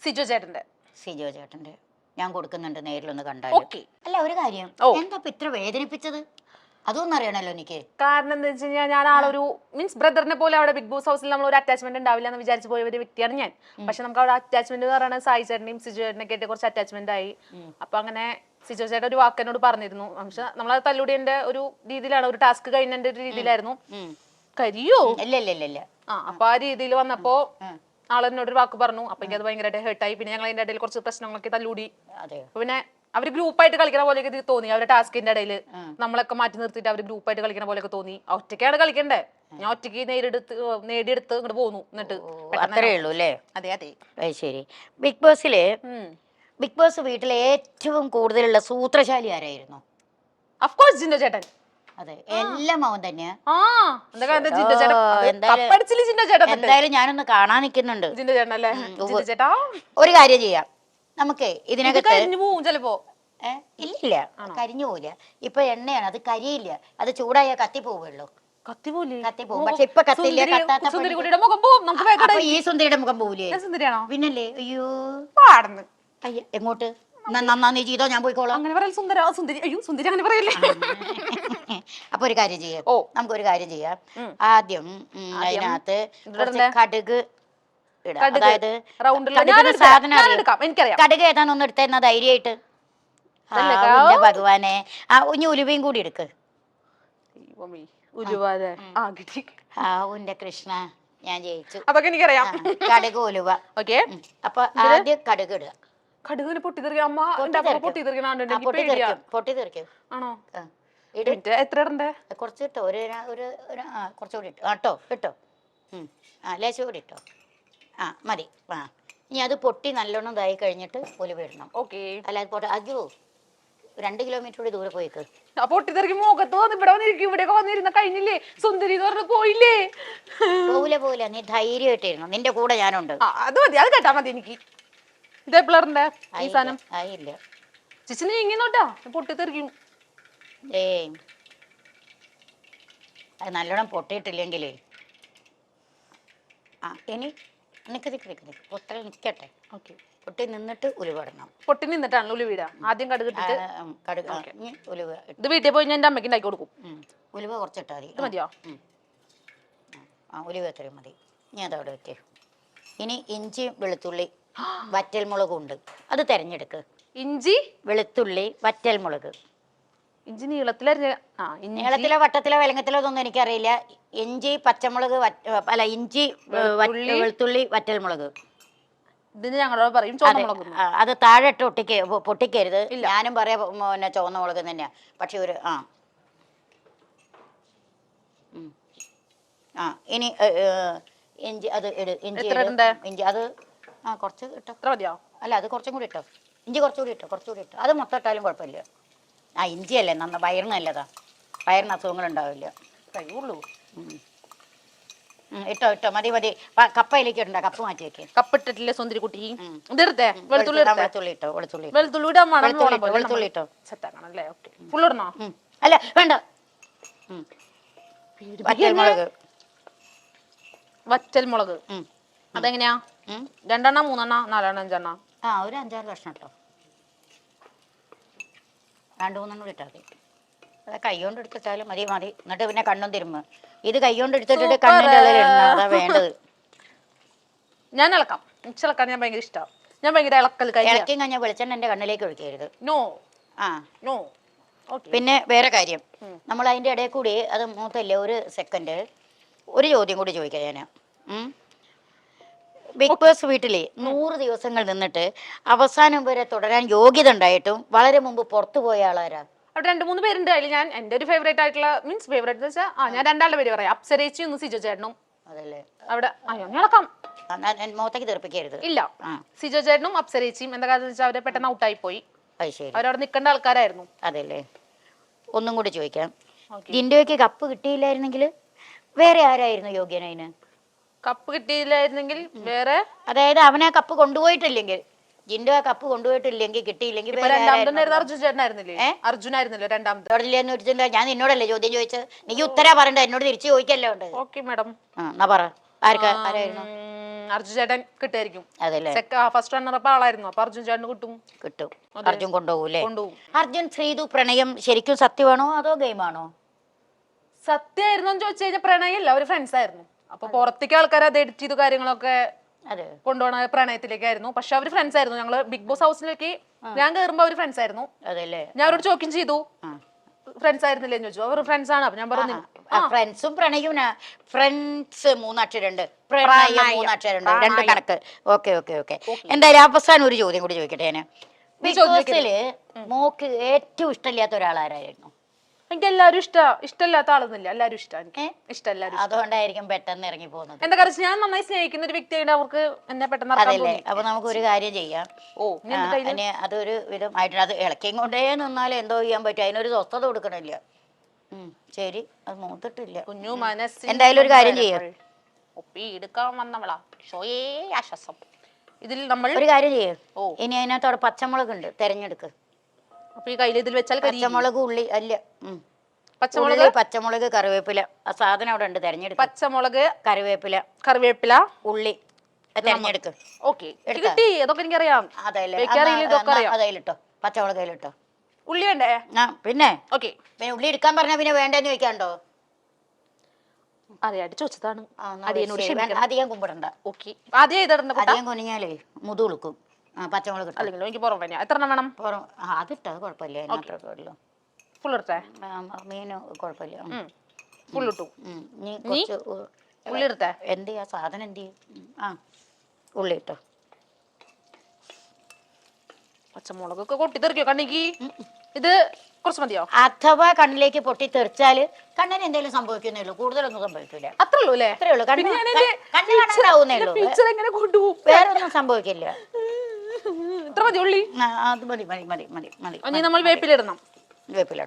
സിജോ ചേട്ടന്റെ. സിജോ ചേട്ടന്റെ. ഞാൻ കൊടുക്കുന്നുണ്ട്, നേരിലൊന്ന് കണ്ടാൽ. ഓക്കെ. അല്ല, ഒരു കാര്യം, എന്താ ഇത്ര വേദനിപ്പിച്ചത്? അതൊന്നും അറിയണല്ലോ എനിക്ക്. കാരണം എന്താ വെച്ച് കഴിഞ്ഞാൽ ഞാൻ ആളൊരു മീൻസ് ബ്രദറിനെ പോലെ അവിടെ ബിഗ് ബോസ് ഹൗസിൽ നമ്മൾ ഒരു അറ്റാച്ച്മെന്റ് ഉണ്ടാവില്ല എന്ന് വിചാരിച്ചു പോയ ഒരു വ്യക്തിയാണ് ഞാൻ. പക്ഷെ നമുക്ക് അവിടെ അറ്റാച്ച്മെന്റ് എന്ന് പറയുന്നത് സായി ചേട്ടനെയും സിജോ ചേട്ടനൊക്കെ ആയിട്ട് കുറച്ച് അറ്റാച്ച്മെന്റ് ആയി. അപ്പൊ അങ്ങനെ സിജോ ചേട്ടൻ ഒരു വാക്കെന്നോട് പറഞ്ഞിരുന്നു. പക്ഷെ നമ്മളത് തല്ലുടിന്റെ ഒരു രീതിയിലാണ്, ഒരു ടാസ്ക് കഴിഞ്ഞതിന്റെ ഒരു രീതിയിലായിരുന്നു. കരിയോ ഇല്ല. അപ്പൊ ആ രീതിയിൽ വന്നപ്പോ ആളെന്നോടൊരു വാക്ക് പറഞ്ഞു. അപ്പൊ എനിക്ക് അത് ഭയങ്കരമായിട്ട് ഹേർട്ടായി. പിന്നെ ഞങ്ങൾ അതിന്റെ ഇടയിൽ കുറച്ച് പ്രശ്നങ്ങളൊക്കെ തല്ലൂടി. പിന്നെ അവര് ഗ്രൂപ്പായിട്ട് കളിക്കണ പോലെയൊക്കെ തോന്നി. അവരുടെ ടാസ്കിന്റെ ഇടയിൽ നമ്മളൊക്കെ മാറ്റി നിർത്തിയിട്ട് അവര് ഗ്രൂപ്പായിട്ട് കളിക്കണ പോലെയൊക്കെ തോന്നി. ഒറ്റയ്ക്കാണ് കളിക്കണ്ടേ, ഞാൻ ഒറ്റയ്ക്ക് നേടിയെടുത്ത് ഇങ്ങോട്ട് പോന്നു. എന്നിട്ട് അത്രേ ഉള്ളൂ അല്ലേ? അതെ അതെ. ശരി. ബിഗ് ബോസ് വീട്ടിലെ ഏറ്റവും കൂടുതലുള്ള സൂത്രശാലി ആരായിരുന്നു? അഫ്കോഴ്സ് ജിൻഡോ ചേട്ടൻ. അതെ, എല്ലാം അവൻ തന്നെയാ. എന്തായാലും ഞാനൊന്ന് കാണാൻ നിൽക്കുന്നുണ്ട്. ജിൻഡോ ചേട്ടൻ അല്ലേ? ജിൻഡോ ചേട്ടാ, ഒരു കാര്യം ചെയ്യാം നമുക്ക്. ഇതിനകത്ത് കരിഞ്ഞു പോവും ചിലപ്പോ. ഇല്ല, കരിഞ്ഞു പോവില്ല. ഇപ്പൊ എണ്ണയാണ്, അത് കരിയില്ല. അത് ചൂടായ കത്തിപ്പോവുള്ളൂ. കത്തിപ്പോവും. പക്ഷെ ഇപ്പൊ കത്തില്ല. ഈ സുന്ദരിയുടെ മുഖം പോവില്ലേ? പിന്നല്ലേ? അയ്യോ, എങ്ങോട്ട്? നന്നാ ചെയ്തോ, ഞാൻ പോയിക്കോളാം. അങ്ങനെ പറയൽ സുന്ദരി. അയ്യോ സുന്ദരി അങ്ങനെ പറയല്ലേ. അപ്പൊ ഒരു കാര്യം ചെയ്യാം, നമുക്കൊരു കാര്യം ചെയ്യാം. ആദ്യം അതിനകത്ത് കടുക് ഇടാം. അതായത് സാധനം കടുക് ഏതാണെന്ന് എടുത്തേന്ന ധൈര്യമായിട്ട്. ഭഗവാനെ, ഇനി ഉലുവയും കൂടി എടുക്ക്. ഉന്റെ കൃഷ്ണ, ഞാൻ ജയിച്ചു. അതൊക്കെ എനിക്കറിയാം. കടുക് ഉലുവ. ഓക്കെ. അപ്പൊ ആദ്യം കടുക് ഇടുക. കടുകിന് പൊട്ടിത്തെറിക്കും. അമ്മ പൊട്ടിത്തെറിക്കും. ആണോ? എത്ര ഇടണ്ടേ? കുറച്ച് ഇട്ടോ, കുറച്ചുകൂടി ഇട്ടോ. കേട്ടോ ഇട്ടോ. ലേശം കൂടി ഇട്ടോ. മതി. ഇനി അത് പൊട്ടി നല്ലോണം ഇതായി കഴിഞ്ഞിട്ട് ഉലുവ ഇടണം. ഓക്കെ. അല്ലാതെ പോട്ടെ. അയ്യോ, 2 കിലോമീറ്റർ കൂടി ദൂരെ പോയിക്ക്. പൊട്ടിത്തെറിക്കും. മുഖത്ത് വന്ന് ഇവിടെ വന്നിരിക്കും. ഇവിടെയൊക്കെ വന്നിരുന്ന കഴിഞ്ഞില്ലേ? സുന്ദരി എന്ന് പറഞ്ഞ് പോയില്ലേ? പോവില്ല. നീ ധൈര്യമായിട്ടിരുന്നു, നിന്റെ കൂടെ ഞാനുണ്ട്. അത് മതി, അത് കേട്ടാ മതി എനിക്ക്. ഇതെപ്പോഴേ ഈ സാധനം ആയില്ല. ചേച്ചിന് ഇങ്ങോട്ടാ പൊട്ടിത്തെറിക്കും. അത് നല്ലോണം പൊട്ടിയിട്ടില്ലെങ്കിലേ ഇനി പൊട്ടൽ നിൽക്കട്ടെ. ഓക്കെ. പൊട്ടി നിന്നിട്ട് ഉലുവടണം. പൊട്ടി നിന്നിട്ടാണ് ഉലുവ. ആദ്യം കടുക് ഇട്ടിട്ട് ഉലുവ. ഇത് വീട്ടിൽ പോയി ഞാൻ എൻ്റെ അമ്മയ്ക്ക് ഉണ്ടാക്കി കൊടുക്കും. ഉലുവ കുറച്ചിട്ടാ മതി. മതിയോ? ഉലുവ എത്രയും മതി. ഞാൻ അതവിടെ വെക്കേ. ഇനി ഇഞ്ചി വെളുത്തുള്ളി വറ്റൽമുളകും ഉണ്ട്, അത് തിരഞ്ഞെടുക്ക്. ഇഞ്ചി വെളുത്തുള്ളി വറ്റൽമുളക്. ഇഞ്ചി നീളത്തിലരിഞ്ഞ നീളത്തിലോ വട്ടത്തിലോ വിലങ്ങത്തിലോ ഒന്നും എനിക്കറിയില്ല. ഇഞ്ചി പച്ചമുളക് അല്ല, ഇഞ്ചി വെളുത്തുള്ളി വറ്റൽമുളക്. ഇതിന് ഞങ്ങളോട് പറയും ചുവന്നമുളക്. അത് താഴെ ഇട്ട് പൊട്ടിക്കരുത്. ഞാനും പറയാ ചുവന്ന മുളക് തന്നെയാ. പക്ഷെ ഒരു ഇനി ഇഞ്ചി അത് ഇഞ്ചി അത് കുറച്ച് ഇട്ടോ. മതിയോ? അല്ല, അത് കുറച്ചും കൂടി ഇട്ടോ. ഇഞ്ചി കുറച്ചുകൂടി ഇട്ടോ. അത് മൊത്തം ഇട്ടാലും കുഴപ്പമില്ല. ഇഞ്ചിയല്ലേ വയറിന് നല്ലതാ. വയറിന് അസുഖങ്ങൾ ഉണ്ടാവില്ല. കഴിയുള്ളൂ. ഇട്ടോ മതി. കപ്പയിലേക്ക് ഇടണ്ട, കപ്പ് മാറ്റി വെക്കേ. കപ്പിട്ടിട്ടില്ലേ സുന്ദരി കുട്ടി? വെളുത്തുള്ളി ഇട്ടോ. വെളുത്തുള്ളി ഇട്ടോ. ഫുള്ളിടണോ? അല്ല, വേണ്ട. വറ്റൽമുളക് അതെങ്ങനെയാ? 2 3 3 4 5 ഒരു 5-6 കഷ്ണം ഇട്ടോ. 2 3 കൂടി ഇട്ടാൽ മതി. അത് കൈകൊണ്ട് എടുത്തിട്ടാലും മതി. എന്നിട്ട് പിന്നെ കണ്ണും തിരുമ്മ. ഇത് കൈകൊണ്ട് എടുത്തിട്ട് കണ്ണിന്റെ ഉള്ളിൽ ഇടണം. അതാ വേണ്ടത്. ഞാൻ ഇളക്കാം. ഇളക്കാൻ ഞാൻ ഭയങ്കര ഇഷ്ടമാണ്. ഞാൻ ഭയങ്കര ഇളക്കി കഴിഞ്ഞാൽ വെളിച്ചെണ്ണ എന്റെ കണ്ണിലേക്ക് ഒഴിക്കരുത്. നോ. പിന്നെ വേറെ കാര്യം, നമ്മൾ അതിന്റെ ഇടയിൽ കൂടി അത് മൂത്തല്ലേ, ഒരു സെക്കൻഡ് ഒരു ചോദ്യം കൂടി ചോദിക്കാം ഞാൻ. ബിഗ് ബോസ് വീട്ടിലെ 100 ദിവസങ്ങൾ നിന്നിട്ട് അവസാനം വരെ തുടരാൻ യോഗ്യത ഉണ്ടായിട്ടും വളരെ മുമ്പ് പുറത്തു പോയ ആളാരാ? അവിടെ 2 3 പേരുണ്ട്. അതിൽ ഞാൻ എന്റെ ഒരു ഫേവറേറ്റ് ആയിട്ടുള്ള മീൻസ് ഫേവറേറ്റ് വെച്ചാൽ ഞാൻ 2 ആളുടെ പേര് പറയാം. അപ്സരേച്ചി ഒന്ന് സിജോ ചേട്ടനും. അതല്ലേ അവിടെ ഇളക്കാം. മുഖത്തേക്ക് തെറിപ്പിക്കരുത്. ഇല്ല, സിജോ ചേട്ടനും അപ്സരേച്ചിയും എന്താ കാരണം വെച്ചാൽ അവരെ പെട്ടെന്ന് ഔട്ടായി പോയി. അവരവിടെ നിൽക്കേണ്ട ആൾക്കാരായിരുന്നു. അതല്ലേ. ഒന്നും കൂടി ചോദിക്കാം. ജിൻഡോയ്ക്ക് കപ്പ് കിട്ടിയില്ലായിരുന്നെങ്കിൽ വേറെ ആരായിരുന്നു യോഗ്യനതിന്? കപ്പ് കിട്ടിയില്ലായിരുന്നെങ്കിൽ വേറെ അതായത് അവനെ കപ്പ് കൊണ്ടുപോയിട്ടില്ലെങ്കിൽ, ജിൻഡോ ആ കപ്പ് കൊണ്ടുപോയിട്ടില്ലെങ്കിൽ കിട്ടിയില്ലെങ്കിൽ ഇപ്പൊ രണ്ടാമത് അർജുൻ ചേട്ടനായിരുന്നില്ലേ? അർജുനായിരുന്നല്ലോ രണ്ടാമത്. എന്ന് വെച്ചിട്ടുണ്ടെങ്കിൽ ഞാൻ നിന്നോടല്ലേ ചോദ്യം ചോദിച്ചത്, നീ ഉത്തരാ പറയണ്ട, എന്നോട് തിരിച്ചു ചോദിക്കല്ലോ ഉണ്ട്. Okay madam. എന്നാ പറ, ആരായിരുന്നു? അർജുൻ ചേട്ടൻ കിട്ടുമായിരിക്കും. അതല്ലേ, ഫസ്റ്റ് റണ്ണറപ്പ് ആളായിരുന്നു. അപ്പൊ അർജുൻ ചേട്ടന് കിട്ടും. അർജുൻ കൊണ്ടുപോകൂലേ? കൊണ്ടുപോകും. അർജുൻ ശ്രീതു പ്രണയം ശരിക്കും സത്യമാണോ അതോ ഗെയിമാണോ? സത്യമായിരുന്നു ചോദിച്ചു കഴിഞ്ഞാൽ പ്രണയല്ല, ഒരു ഫ്രണ്ട്സ് ആയിരുന്നു. അപ്പൊ പുറത്തേക്ക് ആൾക്കാർ അത് എഡിറ്റ് ചെയ്തു കാര്യങ്ങളൊക്കെ കൊണ്ടുപോണ പ്രണയത്തിലേക്കായിരുന്നു. പക്ഷെ അവര് ഫ്രണ്ട്സ് ആയിരുന്നു. ഞങ്ങള് ബിഗ് ബോസ് ഹൗസിലേക്ക് ഞാൻ കയറുമ്പോ അവര് ഫ്രണ്ട്സ് ആയിരുന്നു. ഞാൻ അവരോട് ചോദ്യം ചെയ്തു, ഫ്രണ്ട്സ് ആയിരുന്നില്ലേ ചോദിച്ചു. അവർ ഫ്രണ്ട്സ് ആണ്. അപ്പൊ ഞാൻ പറഞ്ഞു ഫ്രണ്ട്സും പ്രണയവും. ഫ്രണ്ട്സ് 3 അക്ഷരമുണ്ട്, പ്രണയം 3 അക്ഷരമുണ്ട്, 2 കണക്ക്. Okay okay okay. എന്തായാലും അവസാനം ഒരു ചോദ്യം കൂടി ചോദിക്കട്ടെ. ഞാൻ ബിഗ് ബോസില് മോക്ക് ഏറ്റവും ഇഷ്ടമില്ലാത്ത ഒരാളാരായിരുന്നു? എനിക്ക് എല്ലാവരും ഇഷ്ടമില്ലാത്ത ആളൊന്നുമില്ല, എല്ലാവരും ഇഷ്ടമാണ്. എനിക്ക് ഇഷ്ടമല്ല. അതുകൊണ്ടായിരിക്കും പെട്ടെന്ന് ഇറങ്ങി പോകുന്നത്. എന്താ കാരണം ഞാൻ നന്നായി സ്നേഹിക്കുന്ന ഒരു വ്യക്തിയുടെ അവർക്ക് എന്നെ പെട്ടെന്ന് അതല്ലേ. അപ്പൊ നമുക്ക് ഒരു കാര്യം ചെയ്യാം. അതൊരു വിധമായിട്ട് അത് ഇളക്കിയും കൊണ്ടേ നിന്നാലും എന്തോ ചെയ്യാൻ പറ്റും, അതിനൊരു സ്വസ്ഥത കൊടുക്കണില്ല. ശരി, അത് മൂത്തിട്ടില്ല. കുഞ്ഞു മനസ്സ്. എന്തായാലും ഒരു കാര്യം ചെയ്യാം, ഒപ്പി എടുക്കാൻ വന്നവളാ ഷോയേ ആശ്വാസം. ഇതിൽ നമ്മൾ ഒരു കാര്യം ചെയ്യും. ഇനി അതിനകത്തോടെ പച്ചമുളക് ഉണ്ട്, തെരഞ്ഞെടുക്ക്. അപ്പൊ ഈ കയ്യിൽ ഇതിൽ വെച്ചാൽ പച്ചമുളക്, ഉള്ളി അല്ല, പച്ചമുളക്, കറിവേപ്പില, ആ സാധനം അവിടെ ഉണ്ട്, തെരഞ്ഞെടുക്ക്. പച്ചമുളക്, കറിവേപ്പില, ഉള്ളി തെരഞ്ഞെടുക്ക്. ഓക്കെ, കിട്ടി. അതൊക്കെ എനിക്കറിയാം. അതയിലിട്ടോ, പച്ചമുളക് കയ്യിലിട്ടോ. ഉള്ളി വേണ്ടേ? പിന്നെ ഓക്കെ. പിന്നെ ഉള്ളി എടുക്കാൻ പറഞ്ഞാ പിന്നെ വേണ്ടെന്ന് ചോദിക്കാണ്ടോ? അറിയാണ്ട് ചോദിച്ചതാണ്. അധികം കുമ്പിടണ്ട. ഓക്കെ, ആദ്യം കുനിഞ്ഞാലേ മുതു കൊടുക്കും. പച്ചമുളക് അല്ലെങ്കിൽ എനിക്ക് പുറം വേണം. എത്ര വേണം? അതിട്ടത് കുഴപ്പമില്ല. ഫുൾ ഇട്ടേ? മീന് കുഴപ്പമില്ല. ഫുൾ ഇട്ടു. നീ കുറച്ച് ഉള്ളി ഇട്ടേ? എന്ത് ചെയ്യാ സാധനം എന്ത് ചെയ്യും? ഉള്ളി ഇട്ടോ. പച്ചമുളകൊക്കെ കൊട്ടി തെറിക്കോ കണ്ണിക്ക്? ഇത് കുറച്ച് മതിയോ? അഥവാ കണ്ണിലേക്ക് പൊട്ടി തെറിച്ചാല് കണ്ണിന് എന്തെങ്കിലും സംഭവിക്കുന്നേ ഉള്ളൂ, കൂടുതലൊന്നും സംഭവിക്കില്ല. അത്രേ ഉള്ളൂ അല്ലേ? അത്രേ ഉള്ളൂ. കണ്ണ് കാണാനാവുന്നേ ഉള്ളൂ, വേറെ ഒന്നും സംഭവിക്കില്ല. ഇത്ര മതി ഉള്ളി? അത് മതി മതി മതി മതി മതി. ഇനി നമ്മൾ വേപ്പിലിടണം.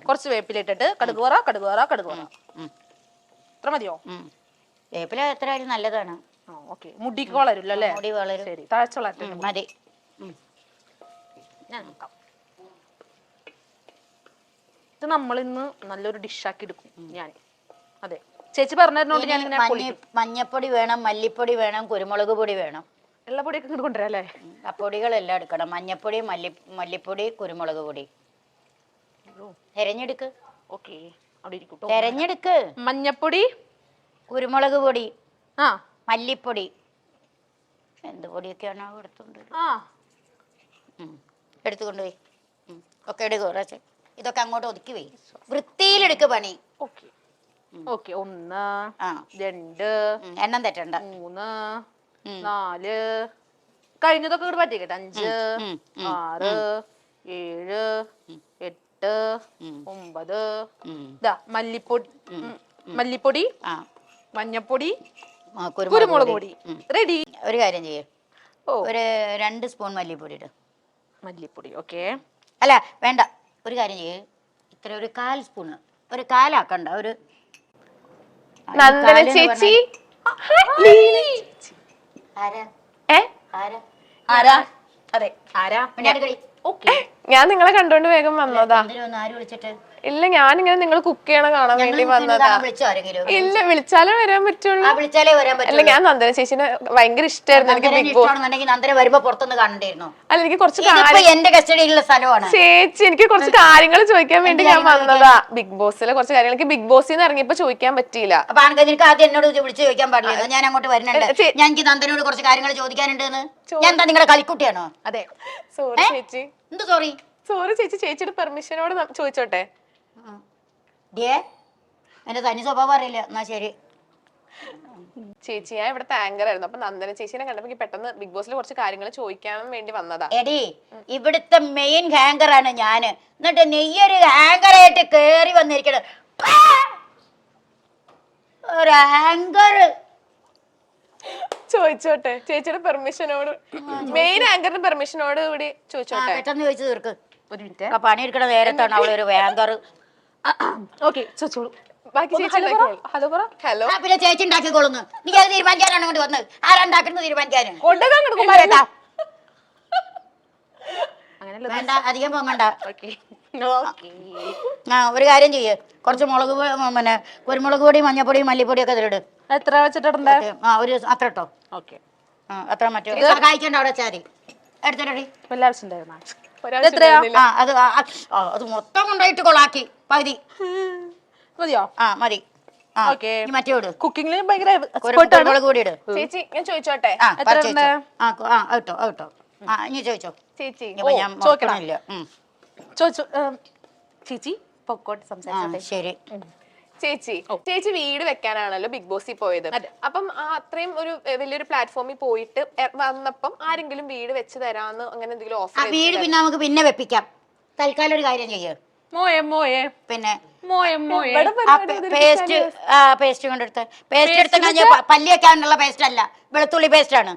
കുറച്ച് വേപ്പിലിട്ടിട്ട് കടുക് വറ. ഇത്ര മതിയോ? വേപ്പില എത്ര ആയാലും നല്ലതാണ്. മുടിക്ക് വളരില്ല അല്ലേ? മുടി വളരും. ശരി, താഴ്ച വളരട്ടെ. മതി. ഞാൻ നോക്കാം. ഇത് നമ്മൾ ഇന്ന് നല്ലൊരു ഡിഷാക്കി എടുക്കും ഞാൻ. അതെ, ചേച്ചി പറഞ്ഞതിനോട് ഞാൻ മഞ്ഞപ്പൊടി വേണം, മല്ലിപ്പൊടി വേണം, കുരുമുളക് പൊടി വേണം. എല്ലാ പൊടിയൊക്കെ ഇങ്ങോട്ട് കൊണ്ടുവരാം അല്ലേ? ആ പൊടികളെല്ലാം എടുക്കണം. മഞ്ഞപ്പൊടി, മല്ലിപ്പൊടി, കുരുമുളക് പൊടി. തെരഞ്ഞെടുക്ക്. ഓക്കെ, അവിടെ ഇരിക്കട്ടോ. തെരഞ്ഞെടുക്ക്. മഞ്ഞപ്പൊടി, കുരുമുളക് പൊടി, മല്ലിപ്പൊടി, എന്ത് പൊടിയൊക്കെയാണോ എടുത്തുകൊണ്ടുപോയി. ഒക്കെ എടുക്കുക. ഇതൊക്കെ അങ്ങോട്ട് ഒതുക്കി പോയി വൃത്തിയിലെടുക്ക് പണി. Okay okay. 1 2 എണ്ണം തെറ്റണ്ട. 3 4 കഴിഞ്ഞതൊക്കെ ഇവിടെ പറ്റിക്കട്ടെ. 5 6 7 8 9. ഇതാ മല്ലിപ്പൊടി, മഞ്ഞപ്പൊടി, കുരുമുളക് പൊടി റെഡി. ഒരു കാര്യം ചെയ്യേ, ഒരു 2 സ്പൂൺ മല്ലിപ്പൊടി ഇട്. മല്ലിപ്പൊടി ഓക്കെ. അല്ല വേണ്ട, ഒരു കാര്യം ചെയ്യേ, ഇത്ര ഒരു 1/4 സ്പൂണ്, ഒരു 1/4 ആക്കണ്ട. ഒരു നന്ദന ചേച്ചി. അതെ, ഞാൻ നിങ്ങളെ കണ്ടോണ്ട് വേഗം വന്നതാ. ഇല്ല, ഞാനിങ്ങനെ നിങ്ങൾ കുക്ക് ചെയ്യണ കാണാൻ വേണ്ടി വന്നതാ. ഇല്ല, വിളിച്ചാലേ വരാൻ പറ്റുള്ളൂ. അല്ല, ഞാൻ നന്ദന ചേച്ചിനെ ഭയങ്കര ഇഷ്ടമായിരുന്നു. എനിക്ക് ബിഗ് ബോസ് അല്ല, എനിക്ക് കുറച്ച് ചേച്ചി എനിക്ക് കുറച്ച് കാര്യങ്ങൾ ചോദിക്കാൻ വേണ്ടി ഞാൻ വന്നതാ. ബിഗ് ബോസിലെ കുറച്ച് കാര്യങ്ങൾ എനിക്ക് ബിഗ് ബോസിൽ നിന്ന് ഇറങ്ങിയപ്പോ ചോദിക്കാൻ പറ്റിയില്ല. എന്നോട് വിളിച്ച് ചോദിക്കാൻ പാടില്ല. ഞാൻ അങ്ങോട്ട് വരുന്നുണ്ട്. ഞാൻ എനിക്ക് നന്ദനോട് കുറച്ച് കാര്യങ്ങൾ ചോദിക്കാനുണ്ട്. ഞാൻ എന്താ നിങ്ങളുടെ കളിക്കുട്ടിയാണോ? അതെ. സോറി ചേച്ചി. എന്ത് സോറി? സോറി ചേച്ചി, ചേച്ചിയുടെ പെർമിഷനോട് ചോദിച്ചോട്ടെ? എന്റെ തനി സ്വഭാവം അറിയില്ല. എന്നാ ശരി ചേച്ചി, ഞാൻ ഇവിടുത്തെ ആങ്കർ ആയിരുന്നു. അപ്പൊ നന്ദന ചേച്ചിനെ കണ്ടപ്പോ പെട്ടെന്ന് ബിഗ് ബോസിൽ കുറച്ച് കാര്യങ്ങൾ ചോദിക്കാൻ വേണ്ടി വന്നതാ. എടി, ഇവിടുത്തെ മെയിൻ ഹാങ്കർ ആണ് ഞാന്. എന്നിട്ട് നെയ്യൊരു ഹാങ്കറായിട്ട് കേറി വന്നിരിക്കണ ഒരു ഹാങ്കർ. ചോദിച്ചോട്ടെ ചേച്ചിയുടെ പെർമിഷനോട്, മെയിൻ ആങ്കറിന്റെ പെർമിഷനോട് കൂടി ചോദിച്ചോട്ടെ? പെട്ടെന്ന് ചോദിച്ചു തീർക്ക്. ഒരു മിനിറ്റ്. പണിയെടുക്കണ നേരത്താണ് അവളൊരു ഹാങ്കർ. ഓക്കെ, ചോദിച്ചോളൂ. ബാക്കി ചേച്ചി ഹലോ പറ, ഹലോ പറ. ഹലോ ആ, പിന്നെ ചേച്ചി ഉണ്ടാക്കിക്കോളുന്നു. നീ അത് തീരുമാനിക്കാനാണ് ഇങ്ങോട്ട് വന്നത്. ആരാണ്ടാക്കുന്നത് തീരുമാനിക്കാനും. കൊണ്ടുവരാൻ അങ്ങോട്ട് കുമാരേട്ടാ. അങ്ങനെയല്ല. വേണ്ട, അധികം പൊങ്ങണ്ട. ഓക്കേ. ഓക്കേ. ആ, ഒരു കാര്യം ചെയ്യ്, കുറച്ച് പിന്നെ കുരുമുളക് പൊടി, മഞ്ഞപ്പൊടി, മല്ലിപ്പൊടി ഒക്കെ ഇതിലിട്. എത്ര വെച്ചിട്ടുണ്ടേ? ആ, ഒരു അത്ര ഇട്ടോ. ഓക്കെ. ആ, അത്ര മറ്റോ സഹായിക്കണ്ട അവിടെ വെച്ചാൽ മതി. എടുത്തിട്ടടി. എല്ലാവരും ഉണ്ടായിരുന്നാ? ഒരാഴ്ച എത്രയാ? ആ, അത് മൊത്തം കൊണ്ടുപോയിട്ട് കൊളാക്കി പകുതി. മതിയോ? ആ, മതി. ആ, ഓക്കേ. ഇനി മറ്റേ ഇട്. കുക്കിംഗിൽ ഭയങ്കര കുരുമുളക് പൊടി ഇട്. ചേച്ചി ഞാൻ ചോദിച്ചോട്ടെ ആ, എത്ര പറിച്ച് ഇടണ്ടേ? വെച്ചോ. ആ, ഇട്ടോ ഇട്ടോ. ആ, ഇനി ചോദിച്ചോ. ചേച്ചി ഇനിയിപ്പോ ഞാൻ ചോദിക്കണം. മറക്കണില്ല. ചോദിച്ചു. ചേച്ചി പൊക്കോട്ട് ആ, സംസാരിച്ചോട്ടെ. ശരി. ചേച്ചി ചേച്ചി വീട് വെക്കാനാണല്ലോ ബിഗ് ബോസിൽ പോയത്. അപ്പം അത്രയും ഒരു വലിയൊരു പ്ലാറ്റ്ഫോമിൽ പോയിട്ട് വന്നപ്പം ആരെങ്കിലും വീട് വെച്ച് തരാന്ന് അങ്ങനെ എന്തെങ്കിലും ആ, ഓഫർ വീട് പിന്നെ നമുക്ക് പിന്നെ വെപ്പിക്കാം. തൽക്കാലം ഒരു കാര്യം ചെയ്യ്. മോയെ പിന്നെ മോയെ പേസ്റ്റ് കൊണ്ടെടുത്ത് പേസ്റ്റ് എടുത്ത് കഴിഞ്ഞാൽ പല്ലി വെക്കാനുള്ള പേസ്റ്റ് അല്ല, വെളുത്തുള്ളി പേസ്റ്റ് ആണ്.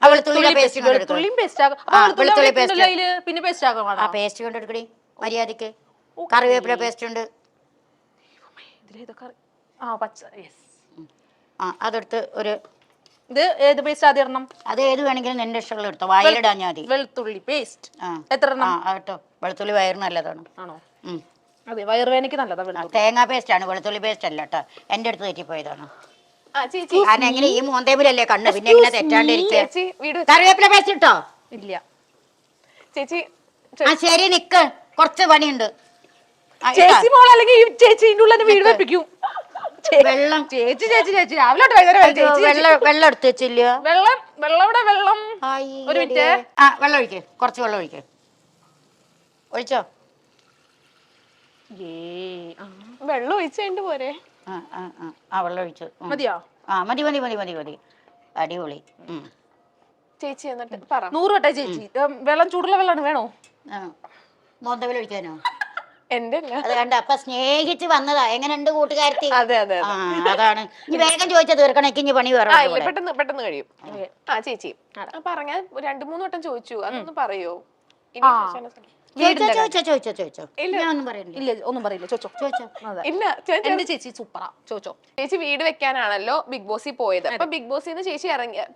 ആ, വെളുത്തുള്ളിയുടെ പേസ്റ്റ് വെളുത്തുള്ളിയും പേസ്റ്റ് ആകും. ആ, വെളുത്തുള്ളി paste. പിന്നെ പേസ്റ്റ് ആകും. ആ പേസ്റ്റ് കൊണ്ടെടുക്കടി മര്യാദക്ക്. കറിവേപ്പില പേസ്റ്റ് ഉണ്ട്. ആ, പച്ച. യെസ്. ആ, അതെടുത്ത് ഒരു ഇത് ഏത് പേസ്റ്റ് ആദ്യം ഇടണം? അത് ഏത് വേണമെങ്കിലും നിന്റെ ഇഷ്ടമുള്ള എടുത്തോ, വയലിടാൻ മതി. വെളുത്തുള്ളി പേസ്റ്റ്. ആ, എത്ര ആ, എണ്ണം? കേട്ടോ. വെളുത്തുള്ളി വയറ് നല്ലതാണ്. ആണോ? ഉം. അതെ, വയറുവേദനയ്ക്ക് നല്ലതാ ആ, വെളുത്തുള്ളി. തേങ്ങാ പേസ്റ്റ് ആണ്, വെളുത്തുള്ളി പേസ്റ്റ് അല്ല കേട്ടോ. എന്റെ അടുത്ത് തെറ്റിപ്പോയതാണ്. ആ ചേച്ചി കാരണം എങ്ങനെ ഈ മോന്തേമിലല്ലേ കണ്ണ്, പിന്നെ എങ്ങനെ തെറ്റാണ്ടിരിക്കുക. ചേച്ചി വീട് കറിവേപ്പില പേസ്റ്റ് ഇട്ടോ. ഇല്ല. ചേച്ചി ആ, ശരി, നിക്ക്, കുറച്ച് പണിയുണ്ട്. ആ, ഇട്ടോ. ചേച്ചി മോൾ അല്ലെങ്കിൽ ഈ ചേച്ചിന്റെ ഉള്ളിൽ വീട് വെപ്പിക്കും. വെള്ളം ചേച്ചി രാവിലെ തൊട്ട് വൈകുന്നേരം വരെ ചേച്ചി. വെള്ളം എടുത്ത് വെച്ചില്ല. വെള്ളം ഇവിടെ വെള്ളം. ഒരു മിനിറ്റ്. ആ, വെള്ളം ഒഴിക്ക്, കുറച്ച് വെള്ളം ഒഴിക്ക്. ഒഴിച്ചോ? വെള്ളം ഒഴിച്ചുകൊണ്ട് പോരെ. ആ, ആ, ആ, ആ, വെള്ളം ഒഴിച്ചു. മതിയോ? ആ, മതി മതി മതി മതി മതി. അടിപൊളി. ചേച്ചി എന്നിട്ട് പറ. 100 വട്ടെ ചേച്ചി. വെള്ളം ചൂടുള്ള വെള്ളമാണ് വേണോ? മോന്തവിൽ ഒഴിക്കാനോ? എന്റെ അല്ല. അത് കണ്ട, അപ്പൊ സ്നേഹിച്ച് വന്നതാ. എങ്ങനെയുണ്ട് കൂട്ടുകാരത്തി? അതെ അതെ ആ, അതാണ്. ഇനി വേഗം ചോദിച്ചാൽ തീർക്കണേക്ക് ഇനി പണി വേറെ ആ ഉണ്ട് ഇല്ല ഇവിടെ. പെട്ടെന്ന് കഴിയും. ആ ചേച്ചി പറഞ്ഞ 2-3 വട്ടം ചോദിച്ചു, അതൊന്ന് പറയോ? ഇനി ചോദിച്ചോ. ഞാൻ ഒന്നും പറയുന്നില്ല. ഇല്ല, ഒന്നും പറയില്ല. ചോച്ചോ. അതെ. ഇല്ല എന്റെ ചേച്ചി സൂപ്പറാ. ചോച്ചോ. ചേച്ചി വീട് വെക്കാനാണല്ലോ ബിഗ് ബോസിൽ പോയത്. അപ്പൊ ബിഗ് ബോസിൽ നിന്ന് ചേച്ചി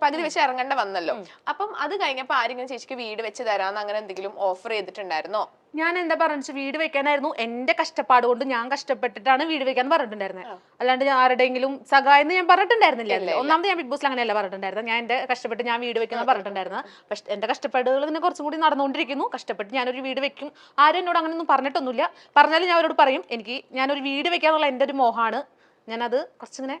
പകുതി വെച്ച് ഇറങ്ങേണ്ട വന്നല്ലോ. അപ്പം അത് കഴിഞ്ഞപ്പോ ആരെങ്കിലും ചേച്ചിക്ക് വീട് വെച്ച് തരാന്ന് അങ്ങനെ എന്തെങ്കിലും ഓഫർ ചെയ്തിട്ടുണ്ടായിരുന്നോ? ഞാൻ എന്താ പറഞ്ഞു, വീട് വെക്കാനായിരുന്നു എന്റെ കഷ്ടപ്പാട് കൊണ്ട് ഞാൻ കഷ്ടപ്പെട്ടിട്ടാണ് വീട് വെക്കാൻ പറഞ്ഞിട്ടുണ്ടായിരുന്നത്. അല്ലാണ്ട് ഞാൻ ആരുടെയെങ്കിലും സഹായം ഞാൻ പറഞ്ഞിട്ടുണ്ടായിരുന്നില്ല. ഒന്നാമത് ഞാൻ ബിഗ് ബോസിൽ അങ്ങനെയല്ല പറഞ്ഞിട്ടുണ്ടായിരുന്നത്. ഞാൻ എന്റെ കഷ്ടപ്പെട്ട് ഞാൻ വീട് വെക്കുന്ന പറഞ്ഞിട്ടുണ്ടായിരുന്നത്. പക്ഷെ എന്റെ കഷ്ടപ്പാടുകൾ ഇങ്ങനെ കുറച്ചും കൂടി നടന്നുകൊണ്ടിരിക്കുന്നു. കഷ്ടപ്പെട്ട് ഞാനൊരു വീട് വെക്കും. ആരും എന്നോട് അങ്ങനെയൊന്നും പറഞ്ഞിട്ടൊന്നുമില്ല. പറഞ്ഞാലും ഞാൻ അവരോട് പറയും, ഞാനൊരു വീട് വെക്കാന്നുള്ള എന്റെ ഒരു മോഹമാണ്. ഞാനത് കുറച്ചിങ്ങനെ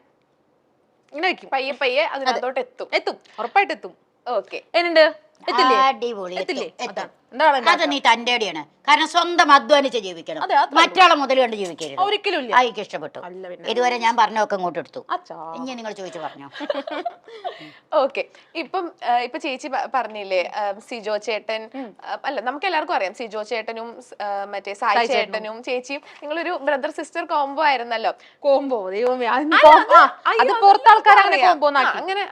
ഇങ്ങനെ വെക്കും. പയ്യെ അതിനകത്തോട്ട് എത്തും. ഉറപ്പായിട്ട് എത്തും. ഓക്കെ. എന്നുണ്ട് എത്തില്ലേ? അടിപൊളി. എത്തില്ലേ? എത്തും. എന്താണ് അത് നീ തന്റെ അടിയാണ്. കാരണം സ്വന്തം അധ്വാനിച്ച് ജീവിക്കണം. അതെ, അത്രേ മറ്റാളെ മുതൽ കണ്ട് ജീവിക്കരുത്. ഒരിക്കലും ഇല്ല. ആ, എനിക്ക് ഇഷ്ടപ്പെട്ടു. അല്ല പിന്നെ. ഇതുവരെ ഞാൻ പറഞ്ഞൊക്കെ ഇങ്ങോട്ട് എടുത്തു. അച്ഛാ. ഇനി നിങ്ങൾ ചോദിച്ചു പറഞ്ഞോ. ഓക്കെ. ഇപ്പൊ ചേച്ചി പറഞ്ഞില്ലേ സിജോ ചേട്ടൻ, അല്ല നമുക്ക് എല്ലാവർക്കും അറിയാം സിജോ ചേട്ടനും മറ്റേ സായി ചേട്ടനും ചേച്ചിയും നിങ്ങളൊരു ബ്രദർ സിസ്റ്റർ കോംബോ ആയിരുന്നല്ലോ. കോംബോ അത് പുറത്തെ ആൾക്കാർ അങ്ങനെ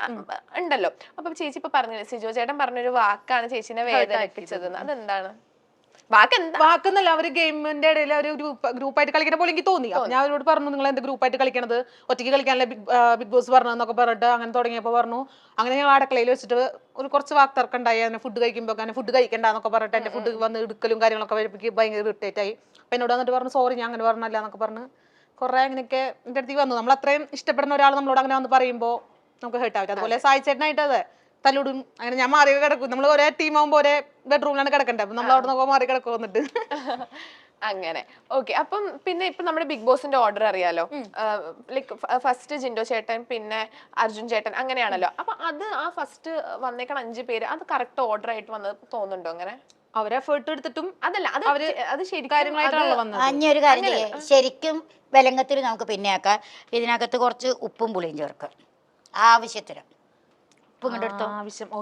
ഉണ്ടല്ലോ. അപ്പൊ ചേച്ചി ഇപ്പൊ പറഞ്ഞില്ലേ സിജോ ചേട്ടൻ പറഞ്ഞൊരു വാക്കാണ് ചേച്ചിനെ വേദനിപ്പിച്ചത്. അതെന്താണ് വാക്ക്? വാക്കെന്നല്ല, അവര് ഗെയിമിന്റെ ഇടയിൽ ഒരു ഗ്രൂപ്പായിട്ട് കളിക്കുന്ന പോലെ എനിക്ക് തോന്നി. ഞാൻ അവരോട് പറഞ്ഞു, നിങ്ങൾ എന്ത് ഗ്രൂപ്പായിട്ട് കളിക്കണത്, ഒറ്റയ്ക്ക് കളിക്കാനല്ലേ ബിഗ് ബോസ് പറഞ്ഞതെന്നൊക്കെ പറഞ്ഞിട്ട് അങ്ങനെ തുടങ്ങിയപ്പോൾ പറഞ്ഞു. അങ്ങനെ ഞങ്ങൾ അടുക്കളയിൽ വെച്ചിട്ട് ഒരു കുറച്ച് വാക്തർക്കം ഉണ്ടായി. അങ്ങനെ ഫുഡ് കഴിക്കുമ്പോൾ അങ്ങനെ ഫുഡ് കഴിക്കണ്ടെന്നൊക്കെ പറഞ്ഞിട്ട് എന്റെ ഫുഡ് വന്ന് എടുക്കലും കാര്യങ്ങളൊക്കെ എനിക്ക് ഭയങ്കര ഇറിറ്റേറ്റ് ആയി. അപ്പൊ എന്നോട് വന്നിട്ട് പറഞ്ഞു, സോറി ഞാൻ അങ്ങനെ പറഞ്ഞല്ല എന്നൊക്കെ പറഞ്ഞ് കുറെ അങ്ങനെയൊക്കെ എന്റെ അടുത്തേക്ക് വന്നു. നമ്മൾ അത്രയും ഇഷ്ടപ്പെടുന്ന ഒരാൾ നമ്മളോട് അങ്ങനെ വന്ന് പറയുമ്പോൾ നമുക്ക് ഹേർട്ട് ആവും. അതുപോലെ സായി ചേട്ടനായിട്ട് അതെ തല്ലുടും. അങ്ങനെ ഞാൻ മാറി കിടക്കും. നമ്മൾ ഒരേ ടീമാകുമ്പോൾ ഒരേ ബെഡ്റൂമിലാണ് കിടക്കണ്ടേ. അപ്പൊ നമ്മൾ അവിടെ നോക്കുമ്പോൾ മാറി കിടക്കും വന്നിട്ട്. അങ്ങനെ ഓക്കെ. അപ്പം പിന്നെ ഇപ്പൊ നമ്മുടെ ബിഗ് ബോസിന്റെ ഓർഡർ അറിയാലോ. ലൈക്ക് ഫസ്റ്റ് ജിൻഡോ ചേട്ടൻ, പിന്നെ അർജുൻ ചേട്ടൻ, അങ്ങനെയാണല്ലോ. അപ്പൊ അത് ആ ഫസ്റ്റ് വന്നേക്കണ 5 പേര് അത് കറക്റ്റ് ഓർഡർ ആയിട്ട് വന്നത് തോന്നുന്നുണ്ടോ? അങ്ങനെ അവരെ എഫേർട്ട് എടുത്തിട്ടും അതല്ല അത് ശരി കാര്യങ്ങളായിട്ടാണല്ലോ വന്നത്. അഞ്ഞൊരു കാര്യം ചെയ്യാം. ശരിക്കും വിലങ്ങത്തിൽ നമുക്ക് പിന്നെ ആക്കാം. ഇതിനകത്ത് കുറച്ച് ഉപ്പും പുളിയും ചേർക്കാം ആവശ്യത്തിന്. ഉപ്പ് ഇങ്ങോട്ടെടുത്തോ.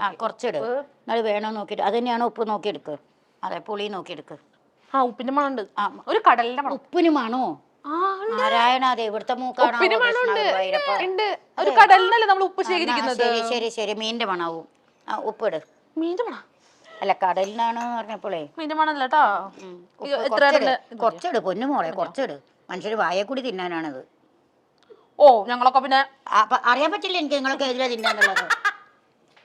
ആ, കുറച്ചിട്. നിങ്ങൾ വേണോ നോക്കിയിട്ട് അത് തന്നെയാണോ ഉപ്പ് നോക്കിയെടുക്കുക. അതെ, പുളി നോക്കിയെടുക്കുക. ആ, ഉപ്പിന്റെ മണമുണ്ട്. ഒരു കടലിന്റെ മണം. ഉപ്പിന് മണോ? നാരായണ, അതെ ഇവിടുത്തെ മൂക്കാണോ? ഒരു കടലിനല്ലേ നമ്മൾ ഉപ്പ് ശേഖരിക്കുന്നത്. ശരി മീനിന്റെ മണാവും. ആ, ഉപ്പിട്. മീന്റെ മണം അല്ല, കടലിനാണ് പറഞ്ഞപ്പോളേ മീന്റെ മണല്ലോ. കുറച്ചിട് പൊന്നു മോളെ, കുറച്ചിട്. മനുഷ്യര് വായ കൂടി തിന്നാനാണിത്. ഓ ഞങ്ങളൊക്കെ പിന്നെ അപ്പൊ അറിയാൻ പറ്റില്ല എനിക്ക് നിങ്ങളൊക്കെ എതിരെ തിന്നാന്നുള്ളത്.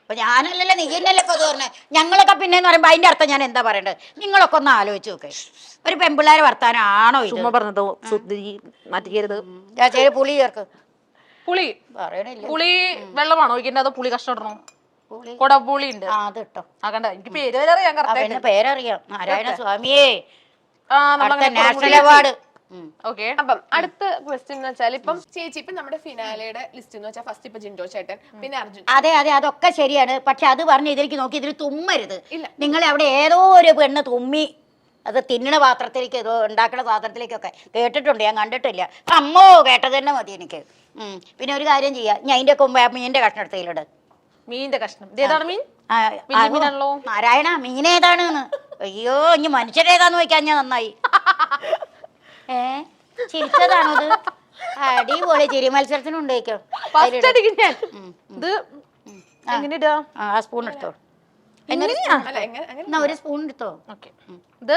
അപ്പൊ ഞാനല്ലല്ലോ നീ എന്നല്ലേ ഇപ്പൊ അത് പറഞ്ഞേ. ഞങ്ങളൊക്കെ പിന്നെന്ന് പറയുമ്പോ അതിന്റെ അർത്ഥം ഞാൻ എന്താ പറയണ്ടത്? നിങ്ങളൊക്കെ ഒന്ന് ആലോചിച്ച് നോക്കേ. ഒരു പെമ്പിള്ളേരെ വർത്താനം ആണോ ഇത്? ചുമ്മാ പറഞ്ഞതോ മാറ്റിക്കരുത്. പുളി ചേർക്ക്. പുളി പറയണില്ല. പുളി വെള്ളമാണോ ഒഴിക്കേണ്ടത് അതോ പുളി കഷ്ണം ഇടണോ? പുളി കൊടപുളി ഉണ്ട്. അത് ഇട്ടോ. ആ കണ്ട എനിക്ക് പേര് വരെ അറിയാം കറക്റ്റ്. പേരറിയാം. നാരായണ സ്വാമിയേ. ആ നമ്മളങ്ങനെ നാഷണൽ അവാർഡ്. ഓക്കെ. അപ്പം അടുത്ത ക്വസ്റ്റ്യൻ എന്ന് വെച്ചാൽ ഇപ്പം ചേച്ചി ഇപ്പൊ നമ്മുടെ ഫിനാലയുടെ ലിസ്റ്റ് എന്ന് വെച്ചാൽ ഫസ്റ്റ് ഇപ്പൊ ജിൻഡോ ചേട്ടൻ പിന്നെ അർജുൻ. അതെ അതെ അതൊക്കെ ശരിയാണ്. പക്ഷെ അത് പറഞ്ഞ് ഇതിലേക്ക് നോക്കി ഇതിൽ തുമ്മരുത്. ഇല്ല. നിങ്ങൾ അവിടെ ഏതോ ഒരു പെണ്ണ് തുമ്മി അത് തിന്നണ പാത്രത്തിലേക്ക് ഏതോ ഉണ്ടാക്കുന്ന പാത്രത്തിലേക്കൊക്കെ കേട്ടിട്ടുണ്ട്. ഞാൻ കണ്ടിട്ടില്ല. അമ്മോ കേട്ടത് തന്നെ മതി എനിക്ക്. പിന്നെ ഒരു കാര്യം ചെയ്യാം. ഞാൻ അതിന്റെ കൊമ്പ് മീനിന്റെ കഷ്ണം എടുത്തതിലോട്. മീനിന്റെ കഷ്ണം ഏതാണ് മീൻ? മീനാണല്ലോ. നാരായണ മീനേതാണ്? അയ്യോ ഇനി മനുഷ്യരേതാന്ന് ചോദിക്കാൻ ഞാൻ നന്നായി. ചിരിച്ചതാണോ ഇത്? അടിപൊളി ചിരി മത്സരത്തിന് ഉണ്ടേക്കും. ഇത് എങ്ങനെ ഇടാ? ആ സ്പൂൺ എടുത്തോ. എന്നാ ഒരു സ്പൂൺ എടുത്തോ. ഓക്കെ. ഇത്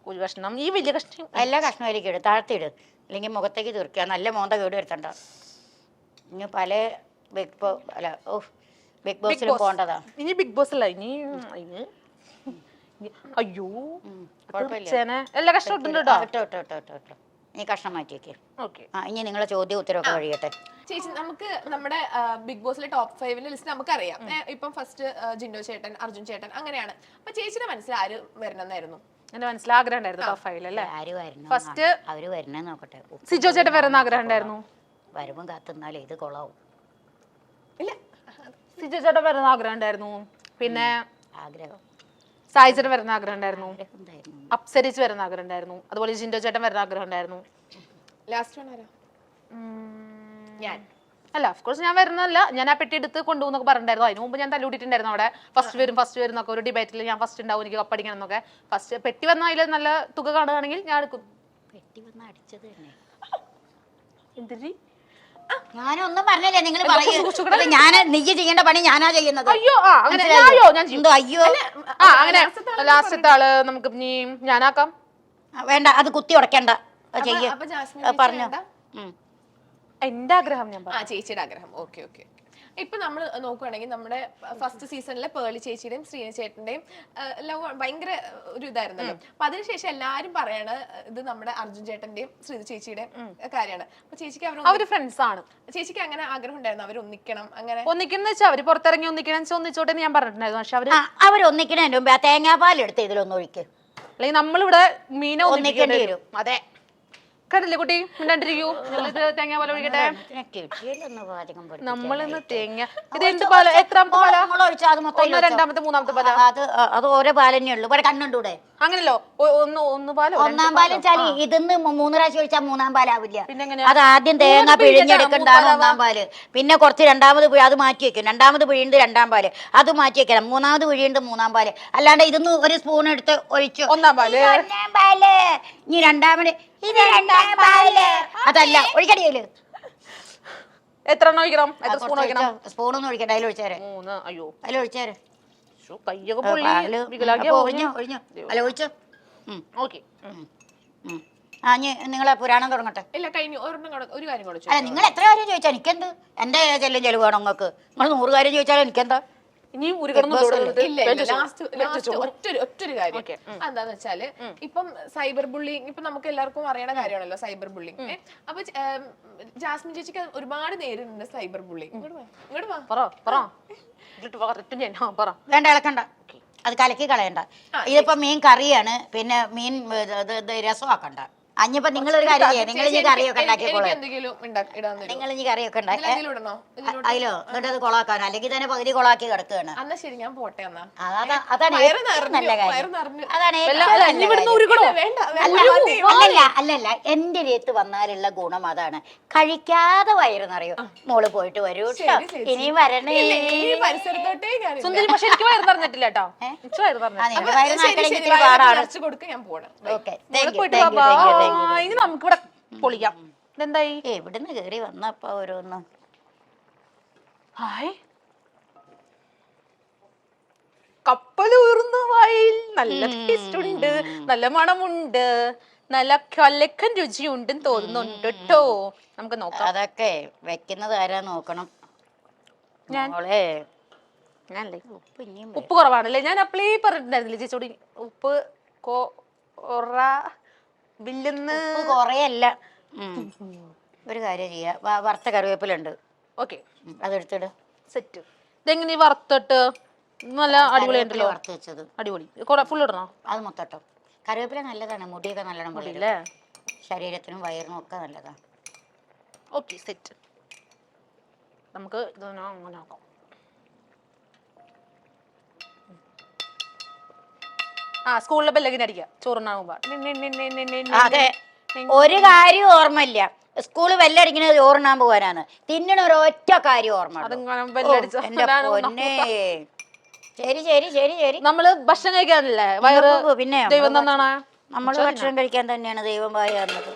ഒരു കഷ്ണം. ഈ വലിയ കഷ്ണം എല്ലാ കഷ്ണത്തിലേക്ക് ഇട്. താഴ്ത്തിയിട്. അല്ലെങ്കിൽ മുഖത്തേക്ക് തീർക്കുക. നല്ല മോന്ത കേട് വരുത്തണ്ട. ഇനി പല ബിഗ് ബോസിലും പോണ്ടതാ. ഇനി ബിഗ് ബോസ് അല്ല ഇനി അയ്യോ എല്ലാ കഷ്ണം ഇട്ടുണ്ടോ? ഇട്ടോ. ഈ കഷ്ണം മാറ്റി വെക്കേ. ഓക്കെ. ഇനി നിങ്ങളെ ചോദ്യം ഉത്തരവൊക്കെ കഴിയട്ടെ. ചേച്ചി നമുക്ക് നമ്മുടെ ബിഗ് ബോസിലെ ടോപ്പ് 5 ലിസ്റ്റ് നമുക്കറിയാം. ഇപ്പം ഫസ്റ്റ് ജിൻഡോ ചേട്ടൻ, അർജുൻ ചേട്ടൻ അങ്ങനെയാണ്. അപ്പൊ ചേച്ചിയുടെ മനസ്സിൽ ആര് വരണമെന്നായിരുന്നു? എന്റെ മനസ്സിൽ ആഗ്രഹം ഉണ്ടായിരുന്നു ടോപ്പ് 5 അല്ലേ? ആര് വരണം? ഫസ്റ്റ് അവര് വരണേ നോക്കട്ടെ. സിജോ ചേട്ടൻ വരുന്ന ആഗ്രഹം ഉണ്ടായിരുന്നു. വരുമ്പം കാത്തുന്നാലേ ഇത് കൊളാവും. ഇല്ല, സിജോ ചേട്ടൻ വരുന്ന ആഗ്രഹം ഉണ്ടായിരുന്നു. പിന്നെ ആഗ്രഹം സായി ചേട്ടൻ വരുന്ന ആഗ്രഹം ഉണ്ടായിരുന്നു. എന്തായിരുന്നു? അപ്സരിച്ച് വരുന്ന ആഗ്രഹം ഉണ്ടായിരുന്നു. അതുപോലെ ജിൻഡോ ചേട്ടൻ വരുന്ന ആഗ്രഹം ഉണ്ടായിരുന്നു. ലാസ്റ്റ് വൺ ആരാ? ഞാൻ അല്ല ഓഫ്കോഴ്സ് ഞാൻ വരുന്നതല്ല. ഞാൻ ആ പെട്ടി എടുത്ത് കൊണ്ടുപോകുന്നൊക്കെ പറഞ്ഞിട്ടുണ്ടായിരുന്നു. അതിന് മുമ്പ് ഞാൻ തല്ലൂട്ടിട്ടുണ്ടായിരുന്നു അവിടെ. ഫസ്റ്റ് വരും എന്നൊക്കെ ഒരു ഡിബേറ്റിൽ ഞാൻ ഫസ്റ്റ് ഉണ്ടാവും, എനിക്ക് കപ്പടിക്കണം എന്നൊക്കെ. ഫസ്റ്റ് പെട്ടി വന്ന അതിൽ നല്ല തുക കാണുകയാണെങ്കിൽ ഞാൻ എടുക്കും. പെട്ടി വന്ന് അടിച്ചത് തന്നെ. എന്തിരി ഞാനൊന്നും പറഞ്ഞില്ലേ. നിങ്ങൾ പറയൂ. ഞാൻ നീ ചെയ്യേണ്ട പണി ഞാനാ ചെയ്യുന്നത്. അയ്യോ അങ്ങനെ ഞാൻ ചെയ്യും. അയ്യോ അങ്ങനെ ലാസ്റ്റത്തെ ആള് നമുക്ക് ഇനി ഞാനാക്കാം. വേണ്ട അത് കുത്തി ഉടക്കണ്ട. ചെയ്യ അപ്പൊ ജാസ്മിൻ പറഞ്ഞു. എന്റെ ആഗ്രഹം ഞാൻ ആ ചേച്ചിയുടെ ആഗ്രഹം. Okay okay. ഇപ്പൊ നമ്മൾ നോക്കുവാണെങ്കിൽ നമ്മുടെ ഫസ്റ്റ് സീസണിലെ പേളി ചേച്ചിയുടെയും ശ്രീനി ചേട്ടന്റെയും ലവ് ഭയങ്കര ഒരു ഇതായിരുന്നല്ലോ. അപ്പൊ അതിനുശേഷം എല്ലാരും പറയണ ഇത് നമ്മുടെ അർജുൻ ചേട്ടന്റെയും ശ്രീനി ചേച്ചിയുടെയും കാര്യമാണ്. അപ്പൊ ചേച്ചിക്ക് അവര് ഫ്രണ്ട്സ് ആണ്. ചേച്ചിക്ക് അങ്ങനെ ആഗ്രഹം ഉണ്ടായിരുന്നു അവർ ഒന്നിക്കണം? അങ്ങനെ ഒന്നിക്കണം വെച്ചാൽ അവര് പുറത്തിറങ്ങി ഒന്നിക്കണം ഒന്നിച്ചോട്ടെ ഞാൻ പറഞ്ഞിട്ടുണ്ടായിരുന്നു. പക്ഷെ അവരൊന്നിക്കണതിന് മുമ്പ് ആ തേങ്ങാപ്പാൽ എടുത്ത് ഇതിലൊന്ന് ഒഴിക്കും. അല്ലെങ്കിൽ നമ്മളിവിടെ മീനെ ഒന്നിക്കേണ്ടി വരും. അതെ കണ്ടില്ലേ കുട്ടി മിണ്ടാണ്ടിരിക്കൂ. തേങ്ങ പാല ഒഴിക്കട്ടെ. നമ്മളിന്ന് തേങ്ങ ഇത് എന്ത് പാല? എത്രാമത്തെ പാല? ഒന്ന് രണ്ടാമത്തെ മൂന്നാമത്തെ പാല? അത് ഓരോ പാലന്നെ ഉള്ളു. ഇവിടെ കണ്ണുണ്ടൂടെ? അങ്ങനല്ലോ ഒന്ന് പാലോ? ഒന്നാം പാലം വെച്ചാൽ ഇതിന്ന് 3 പ്രാവശ്യം ഒഴിച്ചാൽ മൂന്നാം പാലാവില്ല. പിന്നെ അത് ആദ്യം തേങ്ങ പിഴിഞ്ഞെടുക്കണ്ടാണ് ഒന്നാം പാല്. പിന്നെ കുറച്ച് രണ്ടാമത് അത് മാറ്റി വെക്കും. രണ്ടാമത് പിഴിയുന്നത് രണ്ടാം പാല്, അത് മാറ്റി വെക്കണം. മൂന്നാമത് പിഴിയുന്നത് മൂന്നാം പാല്. അല്ലാണ്ട് ഇതൊന്ന് ഒരു സ്പൂൺ എടുത്ത് ഒഴിച്ചു ഒന്നാം പാല്. ഇനി രണ്ടാമത് ഇത് രണ്ടാം പാല്. അതല്ല ഒഴിക്കടിയല്. എത്ര എണ്ണം ഒഴിക്കണം? എത്ര സ്പൂൺ ഒഴിക്കണം? സ്പൂണൊന്നും ഒഴിക്കണ്ട. അതിൽ ഒഴിച്ചേരെ. 3. അയ്യോ അതിൽ ഒഴിച്ചേരെ. കയ്യൊക്കെ പൊള്ളി. ഒഴിഞ്ഞു അല്ല ഒഴിച്ചു. ഓക്കെ. നിങ്ങളെ പുരാണം തുടങ്ങട്ടെ. ഇല്ല കഴിഞ്ഞു. ഒരു കാര്യം കൂടെ അല്ല നിങ്ങൾ എത്ര കാര്യം ചോദിച്ചാൽ എനിക്കെന്ത്? എന്റെ ചെല്ലും ചെലവ് വേണം നിങ്ങൾക്ക്. നിങ്ങൾ 100 കാര്യം ചോദിച്ചാലും എനിക്കെന്താ? ഇനിയും ഒരു ഒറ്റൊരു കാര്യം എന്താന്ന് വെച്ചാല് ഇപ്പം സൈബർ ബുള്ളിങ് ഇപ്പൊ നമുക്ക് എല്ലാവർക്കും അറിയണ കാര്യമാണല്ലോ സൈബർ ബുള്ളിങ്. അപ്പൊ ജാസ്മിൻ ചേച്ചിക്ക് ഒരുപാട് നേരിടുന്നുണ്ട് സൈബർ ബുള്ളിങ്. ഇങ്ങോട്ട് വാ. വേണ്ട ഇളക്കണ്ട. അത് കലക്കി കളയണ്ട. ഇതിപ്പോ മീൻ കറിയാണ്. പിന്നെ മീൻ രസമാക്കണ്ട. അഞ്ഞിപ്പോ നിങ്ങളൊരു കാര്യം ചെയ്യാം. നിങ്ങൾ ഈ കറിയൊക്കെ ഉണ്ടാക്കിക്കോളൂ. നിങ്ങൾ ഈ കറിയൊക്കെ ഉണ്ടാക്കി അതിലോ എന്നിട്ട് അത് കൊളാക്കാനോ അല്ലെങ്കിൽ തന്നെ പകുതി കൊളാക്കി കിടക്കുകയാണ്. ശരി ഞാൻ പോട്ടെ. അതാണ് ഏറ്റവും നല്ല കാര്യം. അതാണ് അല്ലല്ല എന്റെ രേത്ത് വന്നാലുള്ള ഗുണം അതാണ്. കഴിക്കാതെ വയറ് നിറയും. മോള് പോയിട്ട് വരൂ കേട്ടോ. ഇനിയും വരണേ. സുന്ദരി പക്ഷെ എനിക്ക് വയറ് നിറഞ്ഞിട്ടില്ല കേട്ടോ. വയറ് നിറക്കണമെങ്കിൽ പാടാണ്. ഓക്കെ ഇനി നമുക്ക് ഇവിടെ പൊളിക്കാം. ഇതെന്തായി? എവിടുന്ന് കേറി വന്നപ്പോ ഓരോന്ന്. ഹായ് കപ്പൽ ഊർന്നു വായിൽ നല്ല ടേസ്റ്റ് ഉണ്ട്, നല്ല മണമുണ്ട്, നല്ല കലക്കൻ രുചിയുണ്ടെന്ന് തോന്നുന്നുണ്ട് കേട്ടോ. നമുക്ക് നോക്കാം. അതൊക്കെ വെക്കുന്നത് ആരാ നോക്കണം. ഞാൻ. മോളെ ഞാനല്ലേ ഉപ്പ് ഇനിയും ഉപ്പ് കുറവാണല്ലേ? ഞാൻ അപ്പളേ പറഞ്ഞിട്ടുണ്ടായിരുന്നില്ലേ ചേച്ചോടി ഉപ്പ് ബില്ലെന്ന്. ഉപ്പ് കുറയല്ല. ഒരു കാര്യം ചെയ്യാ, വറുത്ത കറിവേപ്പിലുണ്ട്, ഓക്കെ അതെടുത്തിട്. സെറ്റ്. ഇതെങ്ങനെ വറുത്തിട്ട് നല്ല അടിപൊളി ഉണ്ടല്ലോ. വറുത്ത് വെച്ചത് അടിപൊളി. ഫുൾ ഇടണോ? അത് മൊത്തം ഇട്ടോ. കറിവേപ്പില നല്ലതാണ്, മുടിയൊക്കെ നല്ലോണം വളരും. ഇല്ലേ? ശരീരത്തിനും വയറിനും ഒക്കെ നല്ലതാണ്. Okay set. നമുക്ക് ഇത് അങ്ങനെ ആക്കാം. സ്കൂളിലെ ബെല്ലകിന് അടിക്കുക ചോറുണ്ടാകുമ്പോ. അതെ, ഒരു കാര്യം ഓർമ്മയില്ല. സ്കൂള് ബെല്ലടിക്കുന്നത് ചോറുണ്ണാൻ പോകാനാണ്. തിന്നണ ഒരൊറ്റ കാര്യം ഓർമ്മ. ശരി ശരി ശരി ശരി. നമ്മള് ഭക്ഷണം കഴിക്കാനല്ലേ വയറ്? പിന്നെ ദൈവം തന്നാണ്. നമ്മൾ ഭക്ഷണം കഴിക്കാൻ തന്നെയാണ് ദൈവം വായി തന്നത്.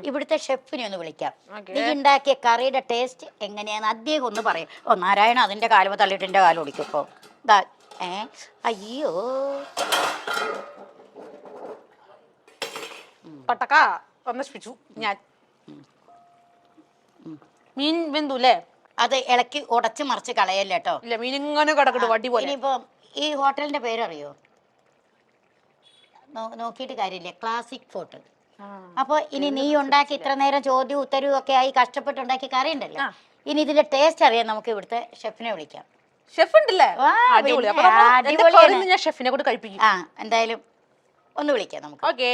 ഇവിടുത്തെ ഷെഫിനെ ഒന്ന് വിളിക്കാം. നീ ഉണ്ടാക്കിയ കറിയുടെ ടേസ്റ്റ് എങ്ങനെയാന്ന് അദ്ദേഹം ഒന്ന് പറയും. ഓ നാരായണ, അതിന്റെ കാലുമ തള്ളിട്ട് എന്റെ കാലം ഓടിക്കപ്പോ. അയ്യോ പട്ടക്ക നശിപ്പിച്ചു ഞാൻ. മീൻ വെന്തു അല്ലേ? അത് ഇളക്കി ഉടച്ച് മറിച്ച് കളയല്ലേ കേട്ടോ. ഇല്ല, മീൻ ഇങ്ങനെ കിടക്കട്ടു വടി പോലെ. ഇനിയിപ്പോ ഈ ഹോട്ടലിന്റെ പേരറിയോ? നോക്കിയിട്ട് കാര്യമില്ല, ക്ലാസിക് ഫോർട്ട്. അപ്പൊ ഇനി നീ ഉണ്ടാക്കി ഇത്ര നേരം ചോദ്യവും ഉത്തരവും ഒക്കെ ആയി കഷ്ടപ്പെട്ട് ഉണ്ടാക്കിയ കറി ഉണ്ടല്ലോ, ഇനി ഇതിന്റെ ടേസ്റ്റ് അറിയാൻ നമുക്ക് ഇവിടുത്തെ ഷെഫിനെ വിളിക്കാം. ഷെഫ് ഉണ്ടല്ലേ? ഞാൻ ഷെഫിനെ കൂടെ കഴിപ്പിക്കും. എന്തായാലും ഒന്ന് വിളിക്കാം നമുക്ക്. Okay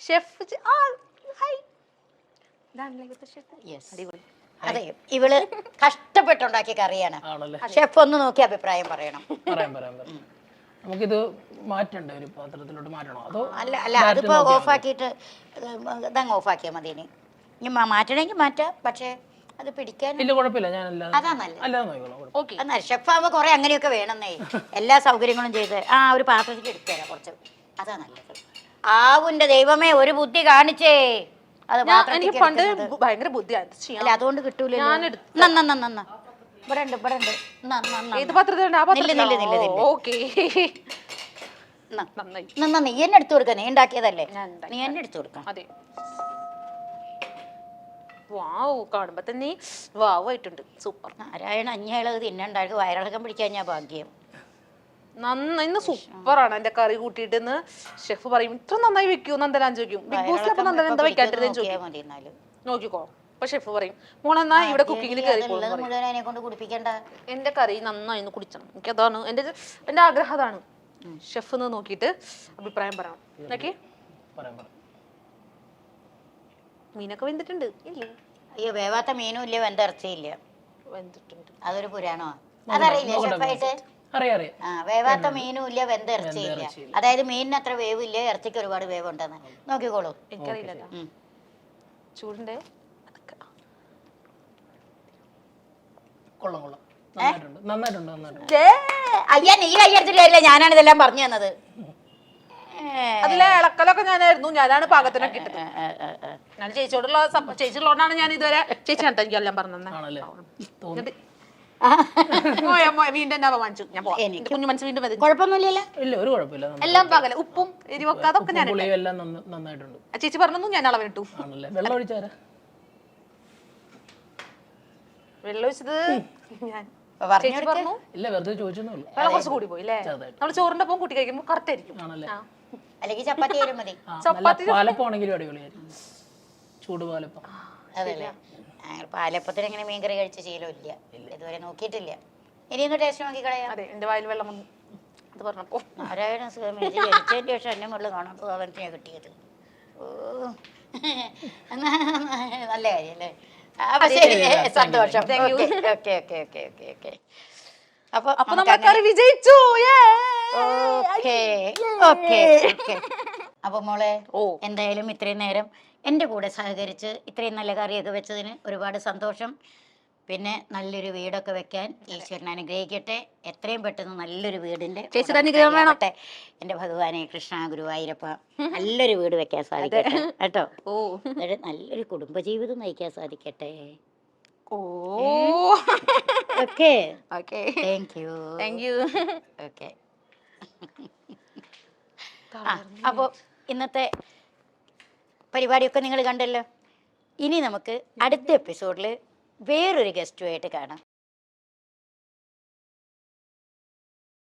chef. അതെ, ഇവള് കഷ്ടപ്പെട്ടുണ്ടാക്കിയ കറിയാണ്. ഷെഫ് ഒന്ന് നോക്കി അഭിപ്രായം പറയണം. നമുക്കിത് മാറ്റണ്ടേ, ഒരു പാത്രത്തിലോട്ട് മാറ്റണോ അതോ? അല്ല അതിപ്പോ ഓഫാക്കിയിട്ട് ഇതങ്ങ് ഓഫാക്കിയാൽ മതി. ഇനി മാറ്റണമെങ്കിൽ മാറ്റാം, പക്ഷെ അത് പിടിക്കാൻ ഇല്ല, കുഴപ്പമില്ല. ഞാൻ അതാ നല്ലത്. ഷെഫ് ആവുമ്പോ കുറെ അങ്ങനെയൊക്കെ വേണമെന്നേ, എല്ലാ സൗകര്യങ്ങളും ചെയ്ത് ഒരു പാത്രത്തിൽ എടുത്തു തരാം കുറച്ച്. അതാ നല്ലത്. ആവുന്റെ ദൈവമേ, ഒരു ബുദ്ധി കാണിച്ചേ. അത് എനിക്ക് പണ്ട് ഭയങ്കര ബുദ്ധിയാണ്. അല്ല, അതുകൊണ്ട് കിട്ടൂല. ഇവിടെ ഉണ്ട്, ഇവിടെ ഉണ്ട്. ഏത് പാത്രത്തിലുണ്ട്? നീ എന്നെ എടുത്തു കൊടുക്ക, നീ ഉണ്ടാക്കിയതല്ലേ, നീ എന്നെ എടുത്തു കൊടുക്കാം. അതെ. വാവ്, കാണുമ്പോ തന്നെ വാവ് ആയിട്ടുണ്ട്. സൂപ്പർ. നാരായണ, അഞ്ഞളത് തിന്നണ്ടായിരുന്നു. വയറിളക്കം പിടിക്കാൻ ഞാൻ ഭാഗ്യം. ഇന്ന് സൂപ്പറാണ്. എന്റെ കറി കൂട്ടിയിട്ട് ഷെഫ് പറയും ഇത്ര നന്നായി വെക്കൂ, നന്ദനാൻ ചോദിക്കും. ബിഗ് ബോസിൽ അപ്പൊ നന്ദന എന്താ വെക്കാണ്ടിരുന്ന ചോദിക്കും. നോക്കിക്കോ. അപ്പൊ ഷെഫ് പറയും മോളെന്നാ ഇവിടെ കുക്കിങ്ങിൽ കയറി കൊണ്ട് കുടിപ്പിക്കണ്ട. എന്റെ കറി നന്നായി കുടിച്ചണം. എനിക്ക് അതാണ് എന്റെ ആഗ്രഹം. അതാണ് ഷെഫ് നോക്കിയിട്ട് അഭിപ്രായം പറയണം. ഓക്കെ. മീനൊക്കെ വെന്തിട്ടുണ്ട്. ഇല്ലേ? അയ്യോ, വേവാത്ത മീനും ഇല്ല, വെന്തിറച്ചിയില്ല. വെന്തിട്ടുണ്ട്. അതൊരു പുരാണോ? അതറിയില്ലേ ഷെഫായിട്ട്? വേവാത്ത മീനും ഇല്ല, വെന്തിറച്ചിയില്ല. അതായത് മീനിന് അത്ര വേവില്ല, ഇറച്ചിക്ക് ഒരുപാട് വേവുണ്ടെന്ന്. നോക്കിക്കോളൂ. എനിക്കറിയില്ല. ചൂടിന്റെ അയ്യാ, നീ കയ്യെടുത്തിട്ടില്ല, ഞാനാണ് ഇതെല്ലാം പറഞ്ഞു തന്നത്. അതിലെ ഇളക്കലൊക്കെ ഞാനായിരുന്നു. ഞാനാണ് പാകത്തിനൊക്കെ ഇട്ടത്. ഞാൻ ചേച്ചിയുള്ളതുകൊണ്ടാണ് ഞാൻ ഇതുവരെ ചേച്ചി എനിക്ക് എല്ലാം പറഞ്ഞത്. വീണ്ടും കുഞ്ഞു മനസ്സ് വീണ്ടും കുഴപ്പമൊന്നുമില്ലല്ലോ. എല്ലാം പകല ഉപ്പും എരിവൊക്കെ അതൊക്കെ ഞാൻ നന്നായിട്ടുണ്ട്. ചേച്ചി പറഞ്ഞു, ഞാൻ അളവിട്ടു. വെള്ളം ഒഴിച്ചത് ചേച്ചി പറഞ്ഞു. വെള്ളം കുറച്ച് കൂടി പോയി അല്ലേ? നമ്മള് ചോറിന്റെ ഒപ്പം കൂട്ടി കഴിക്കുമ്പോ കറക്റ്റ് ആയിരിക്കും. അല്ലെങ്കിൽ ചപ്പാത്തി ആയാലും മതി. പാലപ്പാണെങ്കിലും അടിപൊളിയായിരിക്കും. ചൂട് പാലപ്പം. അതല്ലേ, പാലപ്പത്തിന് എങ്ങനെ മീൻകറി കഴിച്ച ശീലമില്ല, ഇതുവരെ നോക്കിയിട്ടില്ല. ഇനിയൊന്ന് ടേസ്റ്റ് നോക്കി കളയാം. അതെ, എന്റെ വായിൽ വെള്ളം വന്നു അത് പറഞ്ഞപ്പോ. നാരായണ ജനിച്ചതിന്റെ ശേഷം എന്നെ മുകളിൽ കാണാൻ അവനെ കിട്ടിയത്. നല്ല കാര്യല്ലേ? സന്തോഷം. അപ്പൊ നമ്മുടെ കറി വിജയിച്ചു. അപ്പൊ മോളെ, എന്തായാലും ഇത്രയും നേരം എൻ്റെ കൂടെ സഹകരിച്ച് ഇത്രയും നല്ല കറിയൊക്കെ വെച്ചതിന് ഒരുപാട് സന്തോഷം. പിന്നെ നല്ലൊരു വീടൊക്കെ വെക്കാൻ ഈശ്വരൻ അനുഗ്രഹിക്കട്ടെ. എത്രയും പെട്ടെന്ന് നല്ലൊരു വീടിന്റെ എന്റെ ഭഗവാനെ കൃഷ്ണ ഗുരുവായൂരപ്പ നല്ലൊരു വീട് വെക്കാൻ സാധിക്കട്ടെ കേട്ടോ. നല്ലൊരു കുടുംബജീവിതം നയിക്കാൻ സാധിക്കട്ടെ. ഓക്കെ. Thank you. ഓക്കെ. അപ്പോൾ ഇന്നത്തെ പരിപാടിയൊക്കെ നിങ്ങൾ കണ്ടല്ലോ. ഇനി നമുക്ക് അടുത്ത എപ്പിസോഡിൽ വേറൊരു ഗസ്റ്റുമായിട്ട് കാണാം.